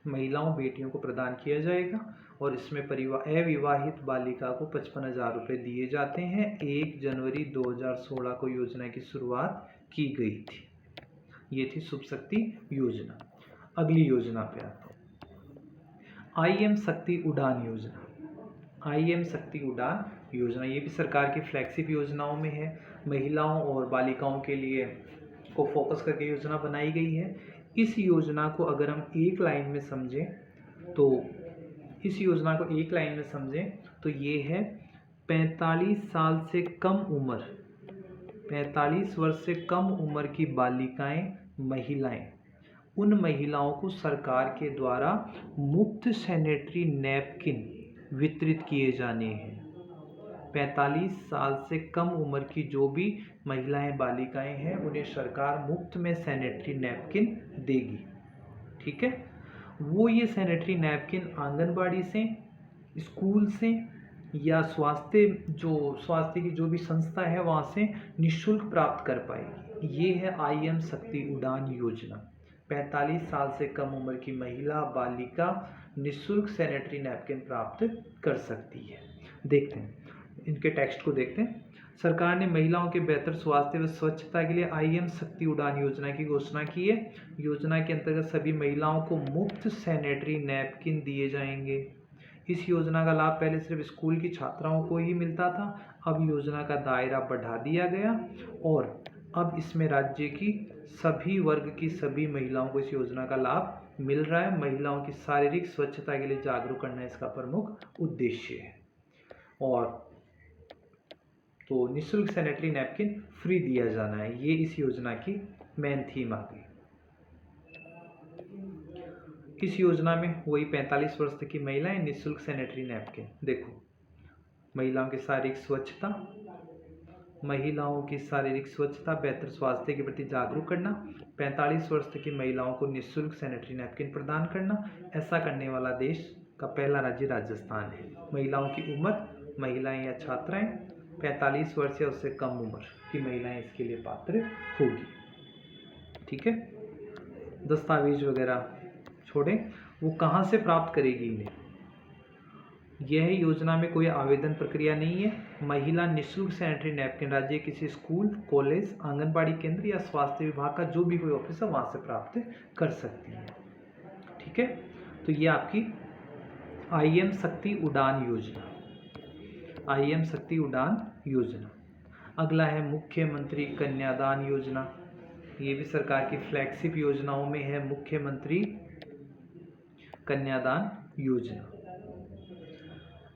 महिलाओं बेटियों को प्रदान किया जाएगा, और इसमें अविवाहित बालिका को 55,000 रुपये दिए जाते हैं। 1 जनवरी 2016 को योजना की शुरुआत की गई थी। ये थी शुभ शक्ति योजना। अगली योजना पे आता हूँ, IM शक्ति उड़ान योजना। IM शक्ति उड़ान योजना, ये भी सरकार की फ्लैगशिप योजनाओं में है। महिलाओं और बालिकाओं के लिए को फोकस करके योजना बनाई गई है। इस योजना को अगर हम एक लाइन में समझें तो ये है 45 साल से कम उम्र, 45 वर्ष से कम उम्र की बालिकाएं, महिलाएं, उन महिलाओं को सरकार के द्वारा मुफ्त सैनिटरी नैपकिन वितरित किए जाने हैं। 45 साल से कम उम्र की जो भी महिलाएं, बालिकाएं हैं, उन्हें सरकार मुफ्त में सैनिटरी नैपकिन देगी। ठीक है, वो ये सैनिटरी नैपकिन आंगनबाड़ी से, स्कूल से, या स्वास्थ्य की जो भी संस्था है वहाँ से निःशुल्क प्राप्त कर पाएगी। ये है IM शक्ति उड़ान योजना। 45 साल से कम उम्र की महिला, बालिका निःशुल्क सैनिटरी नैपकिन प्राप्त कर सकती है। देखते हैं, इनके टेक्स्ट को देखते हैं। सरकार ने महिलाओं के बेहतर स्वास्थ्य व स्वच्छता के लिए IM शक्ति उड़ान योजना की घोषणा की है। योजना के अंतर्गत सभी महिलाओं को मुफ्त सैनिटरी नैपकिन दिए जाएंगे। इस योजना का लाभ पहले सिर्फ स्कूल की छात्राओं को ही मिलता था, अब योजना का दायरा बढ़ा दिया गया, और अब इसमें राज्य की सभी वर्ग की सभी महिलाओं को इस योजना का लाभ मिल रहा है। महिलाओं की शारीरिक स्वच्छता के लिए जागरूक करना इसका प्रमुख उद्देश्य है। और तो निःशुल्क सैनिटरी नैपकिन फ्री दिया जाना है, ये इस योजना की मेन थीम आ गई। इस योजना में वही 45 वर्ष तक की महिलाएं, निःशुल्क सैनिटरी नैपकिन। देखो, महिलाओं की शारीरिक स्वच्छता, बेहतर स्वास्थ्य के प्रति जागरूक करना, 45 वर्ष तक की महिलाओं को निःशुल्क सैनिटरी नैपकिन प्रदान करना। ऐसा करने वाला देश का पहला राज्य राजस्थान है। महिलाओं की उम्र, महिलाएं या छात्राएं 45 वर्ष या उससे कम उम्र की महिलाएं इसके लिए पात्र होगी। ठीक है, दस्तावेज वगैरह छोड़ें, वो कहाँ से प्राप्त करेगी इन्हें? यह योजना में कोई आवेदन प्रक्रिया नहीं है। महिला निःशुल्क सैनिटरी नैपकिन राज्य किसी स्कूल, कॉलेज, आंगनबाड़ी केंद्र या स्वास्थ्य विभाग का जो भी कोई ऑफिस है वहाँ से प्राप्त कर सकती है। ठीक है, तो ये आपकी IM शक्ति उड़ान योजना, IM शक्ति उड़ान योजना। अगला है मुख्यमंत्री कन्यादान योजना। ये भी सरकार की फ्लैगशिप योजनाओं में है, मुख्यमंत्री कन्यादान योजना।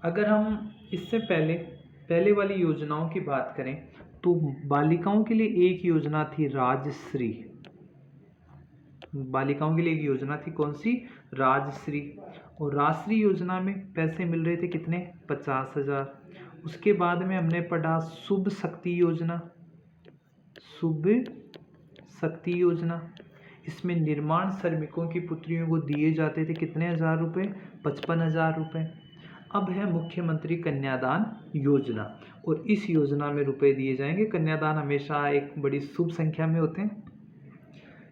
अगर हम इससे पहले वाली योजनाओं की बात करें तो बालिकाओं के लिए एक योजना थी राजश्री। बालिकाओं के लिए एक योजना थी, कौन सी? राजश्री। और राजश्री योजना में पैसे मिल रहे थे कितने? 50,000। उसके बाद में हमने पढ़ा शुभ शक्ति योजना। शुभ शक्ति योजना, इसमें निर्माण श्रमिकों की पुत्रियों को दिए जाते थे कितने हजार रुपये? 55,000 रुपये। अब है मुख्यमंत्री कन्यादान योजना, और इस योजना में रुपए दिए जाएंगे। कन्यादान हमेशा एक बड़ी शुभ संख्या में होते हैं,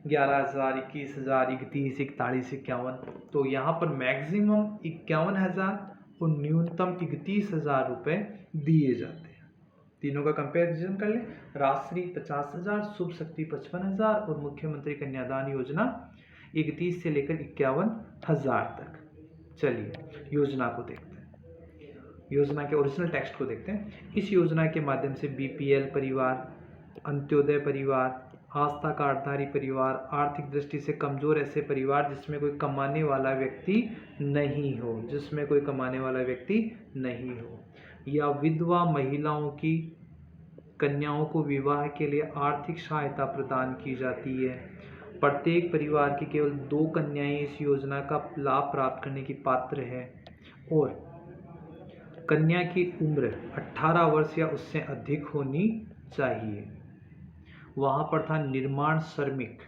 11,000, 21,000, 31, 41, 51। तो यहाँ पर मैक्सिमम 51,000 और न्यूनतम 31,000 रुपये दिए जाते हैं। तीनों का कंपैरिजन कर लें, राजश्री 50,000, शुभ शक्ति 55,000 और मुख्यमंत्री कन्यादान योजना 31 से लेकर 51,000 तक। चलिए योजना को देखते हैं, योजना के ओरिजिनल टेक्स्ट को देखते हैं। इस योजना के माध्यम से BPL परिवार, अंत्योदय परिवार, आस्था कार्डधारी परिवार, आर्थिक दृष्टि से कमजोर ऐसे परिवार जिसमें कोई कमाने वाला व्यक्ति नहीं हो, जिसमें कोई कमाने वाला व्यक्ति नहीं हो, या विधवा महिलाओं की कन्याओं को विवाह के लिए आर्थिक सहायता प्रदान की जाती है। प्रत्येक परिवार की केवल 2 कन्याएं इस योजना का लाभ प्राप्त करने की पात्र है, और कन्या की उम्र 18 वर्ष या उससे अधिक होनी चाहिए। वहाँ पर था निर्माण श्रमिक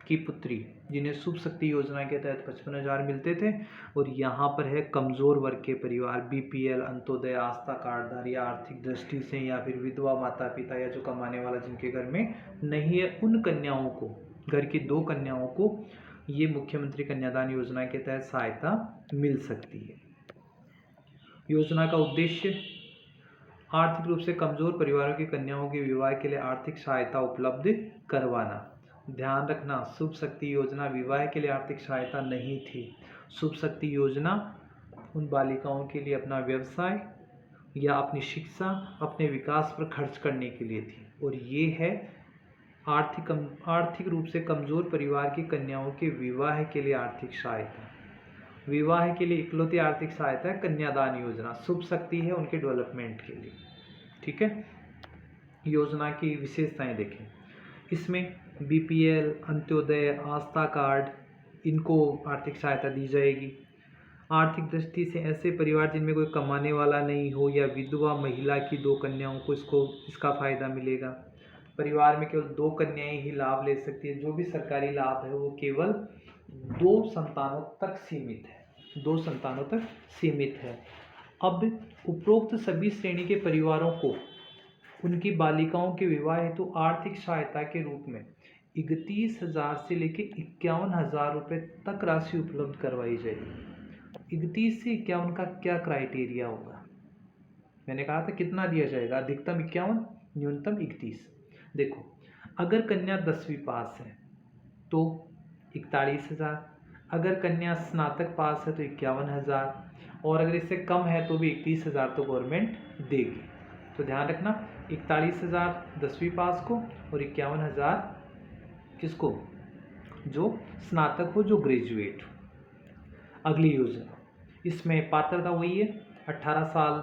की पुत्री, जिन्हें शुभ शक्ति योजना के तहत 55,000 मिलते थे, और यहाँ पर है कमजोर वर्ग के परिवार, BPL, अंत्योदय, आस्था कार्डधारी, आर्थिक दृष्टि से या फिर विधवा माता पिता या जो कमाने वाला जिनके घर में नहीं है, उन कन्याओं को, घर की 2 कन्याओं को ये मुख्यमंत्री कन्यादान योजना के तहत सहायता मिल सकती है। योजना का उद्देश्य आर्थिक रूप से कमजोर परिवारों की कन्याओं के विवाह के लिए आर्थिक सहायता उपलब्ध करवाना। ध्यान रखना, शुभ शक्ति योजना विवाह के लिए आर्थिक सहायता नहीं थी। शुभ शक्ति योजना उन बालिकाओं के लिए अपना व्यवसाय या अपनी शिक्षा, अपने विकास पर खर्च करने के लिए थी, और ये है आर्थिक रूप से कमजोर परिवार की कन्याओं के विवाह के लिए आर्थिक सहायता। विवाह के लिए इकलौती आर्थिक सहायता है कन्यादान योजना, शुभ शक्ति है उनके डेवलपमेंट के लिए। ठीक है, योजना की विशेषताएं देखें। इसमें BPL, अंत्योदय, आस्था कार्ड, इनको आर्थिक सहायता दी जाएगी। आर्थिक दृष्टि से ऐसे परिवार जिनमें कोई कमाने वाला नहीं हो या विधवा महिला की 2 कन्याओं को इसका फायदा मिलेगा। परिवार में केवल 2 कन्याएं ही लाभ ले सकती है। जो भी सरकारी लाभ है वो केवल 2 संतानों तक सीमित है, 2 संतानों तक सीमित है। अब उपरोक्त सभी श्रेणी के परिवारों को उनकी बालिकाओं के विवाह हेतु आर्थिक सहायता के रूप में 31,000 से लेकर 51,000 रुपये तक राशि उपलब्ध करवाई जाएगी। 31 से 51 का क्या क्राइटेरिया होगा? मैंने कहा था कितना दिया जाएगा, अधिकतम 51, न्यूनतम 31। देखो, अगर कन्या 10वीं पास है तो 41,000, अगर कन्या स्नातक पास है तो 51,000, और अगर इससे कम है तो भी 31,000 तो गवर्नमेंट देगी। तो ध्यान रखना, 41,000 10वीं पास को और 51,000 किसको? जो स्नातक हो, जो ग्रेजुएट हो। अगली योजना, इसमें पात्रता वही है, 18 साल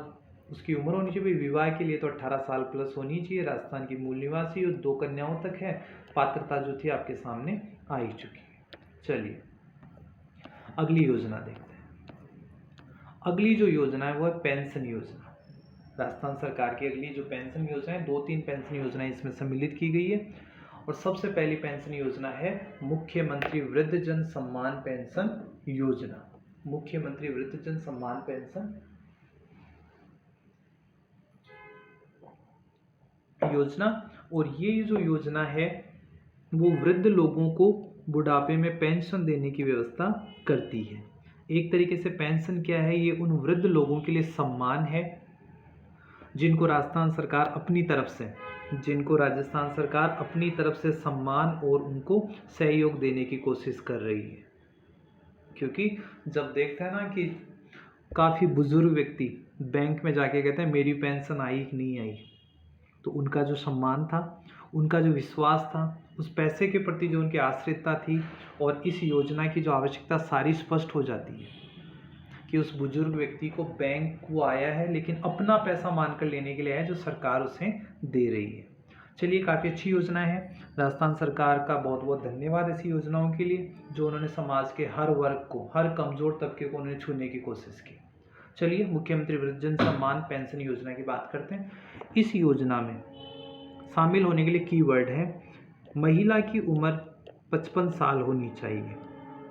उसकी उम्र होनी चाहिए। विवाह के लिए तो 18 साल प्लस होनी चाहिए, राजस्थान की मूल निवासी और 2 कन्याओं तक है। पात्रता जो थी आपके सामने आ ही चुकी है। चलिए अगली योजना देखते हैं। अगली जो योजना है वो है पेंशन योजना। राजस्थान सरकार की अगली जो पेंशन योजना है, 2-3 पेंशन योजनाएं इसमें सम्मिलित की गई है, और सबसे पहली पेंशन योजना है मुख्यमंत्री वृद्धजन सम्मान पेंशन योजना। मुख्यमंत्री वृद्धजन सम्मान पेंशन योजना, और ये जो योजना है वो वृद्ध लोगों को बुढ़ापे में पेंशन देने की व्यवस्था करती है। एक तरीके से पेंशन क्या है, ये उन वृद्ध लोगों के लिए सम्मान है जिनको राजस्थान सरकार अपनी तरफ से सम्मान और उनको सहयोग देने की कोशिश कर रही है। क्योंकि जब देखते हैं ना कि काफ़ी बुजुर्ग व्यक्ति बैंक में जाके कहते हैं मेरी पेंशन आई कि नहीं आई, तो उनका जो सम्मान था, उनका जो विश्वास था, उस पैसे के प्रति जो उनकी आश्रितता थी और इस योजना की जो आवश्यकता सारी स्पष्ट हो जाती है कि उस बुजुर्ग व्यक्ति को बैंक वो आया है लेकिन अपना पैसा मानकर लेने के लिए है जो सरकार उसे दे रही है। चलिए, काफ़ी अच्छी योजना है। राजस्थान सरकार का बहुत बहुत धन्यवाद ऐसी योजनाओं के लिए जो उन्होंने समाज के हर वर्ग को, हर कमज़ोर तबके को उन्होंने छूने की कोशिश की। चलिए, मुख्यमंत्री वृद्धजन सम्मान पेंशन योजना की बात करते हैं। इस योजना में शामिल होने के लिए कीवर्ड है महिला की उम्र 55 साल होनी चाहिए।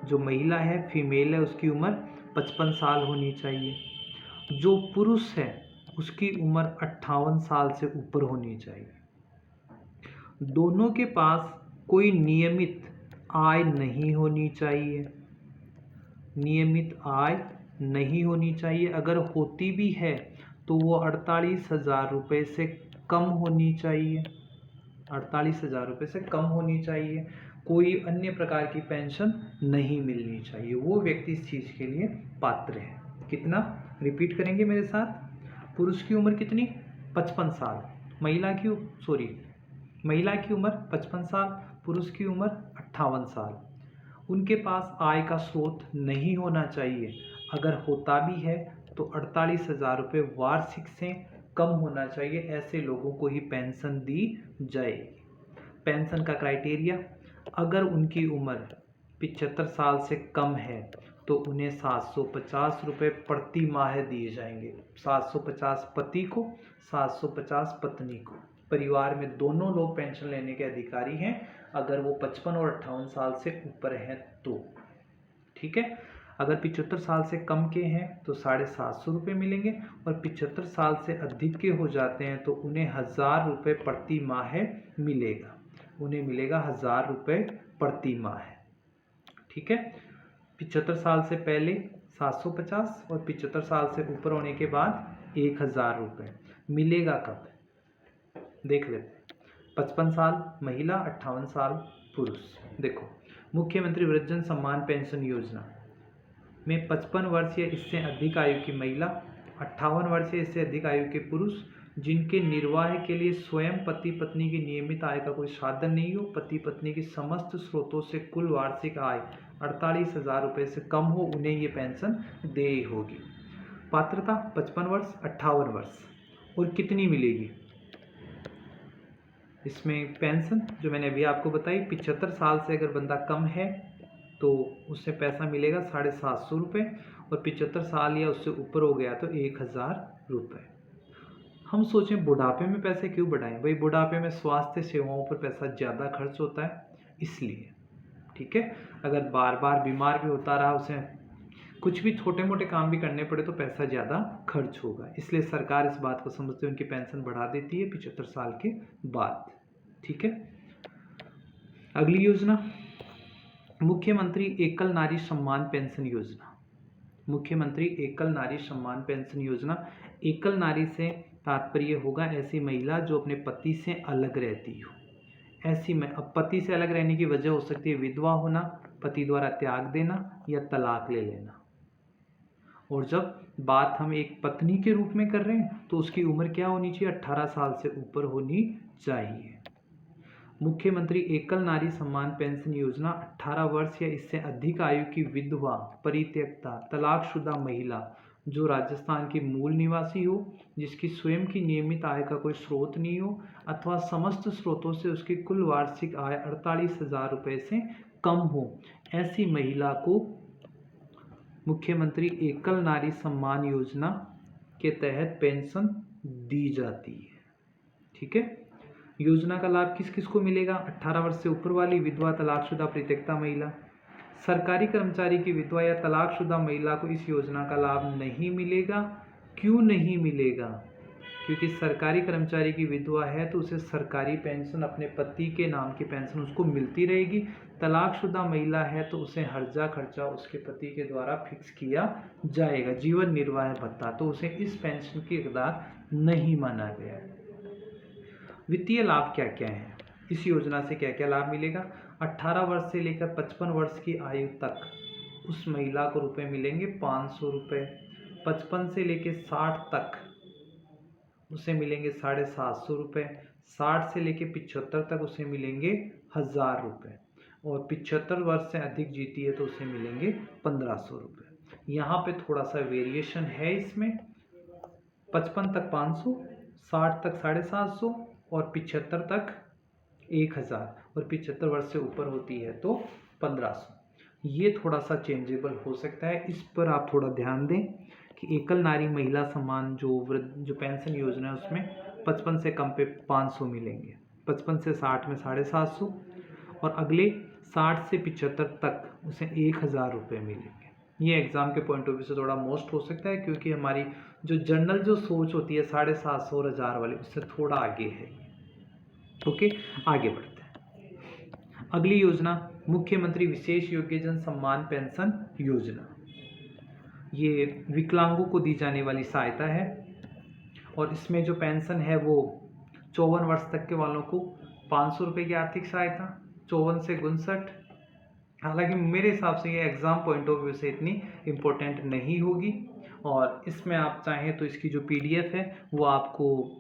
जो महिला है, फीमेल है, उसकी उम्र 55 साल होनी चाहिए। जो पुरुष है उसकी उम्र 58 साल से ऊपर होनी चाहिए। दोनों के पास कोई नियमित आय नहीं होनी चाहिए। नियमित आय नहीं होनी चाहिए। अगर होती भी है तो वो 48,000 रुपये से कम होनी चाहिए। 48,000 रुपये से कम होनी चाहिए। कोई अन्य प्रकार की पेंशन नहीं मिलनी चाहिए। वो व्यक्ति इस चीज़ के लिए पात्र है। कितना, रिपीट करेंगे मेरे साथ। पुरुष की उम्र कितनी, 55 साल। महिला की उम्र 55 साल, पुरुष की उम्र 58 साल। उनके पास आय का स्रोत नहीं होना चाहिए। अगर होता भी है तो 48,000 रुपये वार्षिक से कम होना चाहिए। ऐसे लोगों को ही पेंशन दी जाएगी। पेंशन का क्राइटेरिया, अगर उनकी उम्र 75 साल से कम है तो उन्हें 750 रुपये प्रति माह दिए जाएंगे। 750 पति को, 750 पत्नी को। परिवार में दोनों लोग पेंशन लेने के अधिकारी हैं अगर वो 55 और 58 साल से ऊपर हैं तो। ठीक है। अगर 75 साल से कम के हैं तो 750 रुपये मिलेंगे और 75 साल से अधिक के हो जाते हैं तो उन्हें 1000 रुपये प्रति माह मिलेगा। उन्हें मिलेगा 1000 रुपये प्रति माह। ठीक है। 75 साल से पहले 750 और 75 साल से ऊपर होने के बाद 1000 रुपये मिलेगा। कब, देख लेते हैं। 55 साल महिला, 58 साल पुरुष। देखो, मुख्यमंत्री वृद्धजन सम्मान पेंशन योजना में 55 वर्ष या इससे अधिक आयु की महिला, 58 वर्ष या इससे अधिक आयु के पुरुष जिनके निर्वाह के लिए स्वयं पति पत्नी की नियमित आय का कोई साधन नहीं हो, पति पत्नी की समस्त स्रोतों से कुल वार्षिक आय 48,000 रुपये से कम हो, उन्हें ये पेंशन देय होगी। पात्रता 55 वर्ष, 58 वर्ष। और कितनी मिलेगी इसमें पेंशन, जो मैंने अभी आपको बताई। 75 साल से अगर बंदा कम है तो उससे पैसा मिलेगा 750 रुपये और 75 साल या उससे ऊपर हो गया तो 1000 रुपये। हम सोचें बुढ़ापे में पैसे क्यों बढ़ाएं? भाई, बुढ़ापे में स्वास्थ्य सेवाओं पर पैसा ज़्यादा खर्च होता है इसलिए। ठीक है। अगर बार बार बीमार भी होता रहा, उसे कुछ भी छोटे मोटे काम भी करने पड़े तो पैसा ज़्यादा खर्च होगा। इसलिए सरकार इस बात को समझते हुए उनकी पेंशन बढ़ा देती है 75 साल के बाद। ठीक है। अगली योजना, मुख्यमंत्री एकल नारी सम्मान पेंशन योजना। मुख्यमंत्री एकल नारी सम्मान पेंशन योजना। एकल नारी से तात्पर्य होगा ऐसी महिला जो अपने पति से अलग रहती हो। ऐसी में अब पति से अलग रहने की वजह हो सकती है विधवा होना, पति द्वारा त्याग देना या तलाक ले लेना। और जब बात हम एक पत्नी के रूप में कर रहे हैं तो उसकी उम्र क्या होनी चाहिए? 18 साल से ऊपर होनी चाहिए। मुख्यमंत्री एकल नारी सम्मान पेंशन योजना 18 वर्ष या इससे अधिक आयु की विधवा, परित्यक्ता, तलाकशुदा महिला जो राजस्थान की मूल निवासी हो, जिसकी स्वयं की नियमित आय का कोई स्रोत नहीं हो अथवा समस्त स्रोतों से उसकी कुल वार्षिक आय 48,000 रुपये से कम हो, ऐसी महिला को मुख्यमंत्री एकल नारी सम्मान योजना के तहत पेंशन दी जाती है। ठीक है। योजना का लाभ किस किस को मिलेगा? 18 वर्ष से ऊपर वाली विधवा, तलाकशुदा, परित्यक्ता महिला। सरकारी कर्मचारी की विधवा या तलाकशुदा महिला को इस योजना का लाभ नहीं मिलेगा। क्यों नहीं मिलेगा? क्योंकि सरकारी कर्मचारी की विधवा है तो उसे सरकारी पेंशन अपने पति के नाम की पेंशन उसको मिलती रहेगी। तलाकशुदा महिला है तो उसे हर्जा खर्चा उसके पति के द्वारा फिक्स किया जाएगा, जीवन निर्वाह भत्ता, तो उसे इस पेंशन की हकदार नहीं माना गया। वित्तीय लाभ क्या क्या है, इस योजना से क्या क्या लाभ मिलेगा? 18 वर्ष से लेकर 55 वर्ष की आयु तक उस महिला को रुपए मिलेंगे 500 रुपये। 55 से लेकर 60 तक उसे मिलेंगे 750 रुपये। 60 से लेकर 75 तक उसे मिलेंगे 1000 रुपये। और 75 वर्ष से अधिक जीती है तो उसे मिलेंगे 1500 रुपये। यहाँ पे थोड़ा सा वेरिएशन है इसमें, 55 तक 500, 60 तक 750 और 75 तक 1000, और 75 वर्ष से ऊपर होती है तो 1500। ये थोड़ा सा चेंजेबल हो सकता है, इस पर आप थोड़ा ध्यान दें कि एकल नारी महिला सम्मान जो पेंशन योजना है उसमें 55 से कम पे 500 मिलेंगे, 55 से 60 में 750 और अगले 60 से 75 तक उसे 1000 रुपये मिलेंगे। ये एग्ज़ाम के पॉइंट ऑफ व्यू से थोड़ा मोस्ट हो सकता है क्योंकि हमारी जो जनरल जो सोच होती है 750 और 1000 वाली उससे थोड़ा आगे है। ओके, आगे बढ़ते हैं। अगली योजना मुख्यमंत्री विशेष योग्यजन सम्मान पेंशन योजना। ये विकलांगों को दी जाने वाली सहायता है और इसमें जो पेंशन है वो 54 वर्ष तक के वालों को 500 रुपये की आर्थिक सहायता, 54 से 59। हालांकि मेरे हिसाब से ये एग्ज़ाम पॉइंट ऑफ व्यू से इतनी इम्पोर्टेंट नहीं होगी, और इसमें आप चाहें तो इसकी जो PDF है वो आपको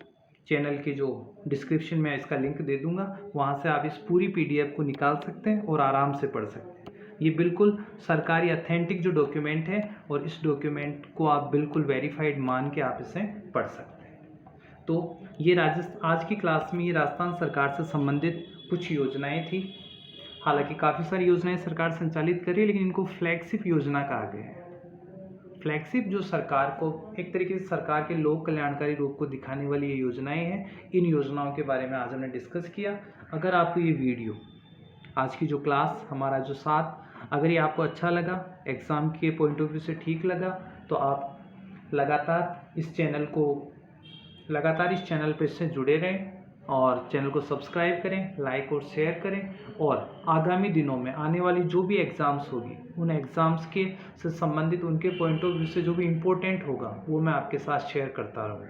चैनल के जो डिस्क्रिप्शन में इसका लिंक दे दूंगा, वहाँ से आप इस पूरी PDF को निकाल सकते हैं और आराम से पढ़ सकते हैं। ये बिल्कुल सरकारी अथेंटिक जो डॉक्यूमेंट है और इस डॉक्यूमेंट को आप बिल्कुल वेरीफाइड मान के आप इसे पढ़ सकते हैं। तो ये आज की क्लास में ये राजस्थान सरकार से संबंधित कुछ योजनाएं थी। हालांकि काफ़ी सारी योजनाएं सरकार संचालित कर रही है, लेकिन इनको फ्लैगशिप योजना कहा गया है। फ्लैगशिप जो सरकार को एक तरीके से सरकार के लोक कल्याणकारी रूप को दिखाने वाली ये योजनाएं हैं। इन योजनाओं के बारे में आज हमने डिस्कस किया। अगर आपको ये वीडियो, आज की जो क्लास, हमारा जो साथ, अगर ये आपको अच्छा लगा, एग्ज़ाम के पॉइंट ऑफ व्यू से ठीक लगा, तो आप लगातार इस चैनल पर से जुड़े रहें और चैनल को सब्सक्राइब करें, लाइक और शेयर करें। और आगामी दिनों में आने वाली जो भी एग्ज़ाम्स होगी उन एग्ज़ाम्स के से संबंधित उनके पॉइंट ऑफ व्यू से जो भी इम्पोर्टेंट होगा वो मैं आपके साथ शेयर करता रहूँगा।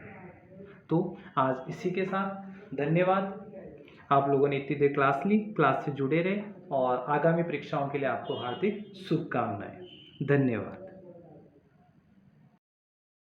तो आज इसी के साथ धन्यवाद। आप लोगों ने इतनी देर क्लास ली, क्लास से जुड़े रहे और आगामी परीक्षाओं के लिए आपको हार्दिक शुभकामनाएं। धन्यवाद।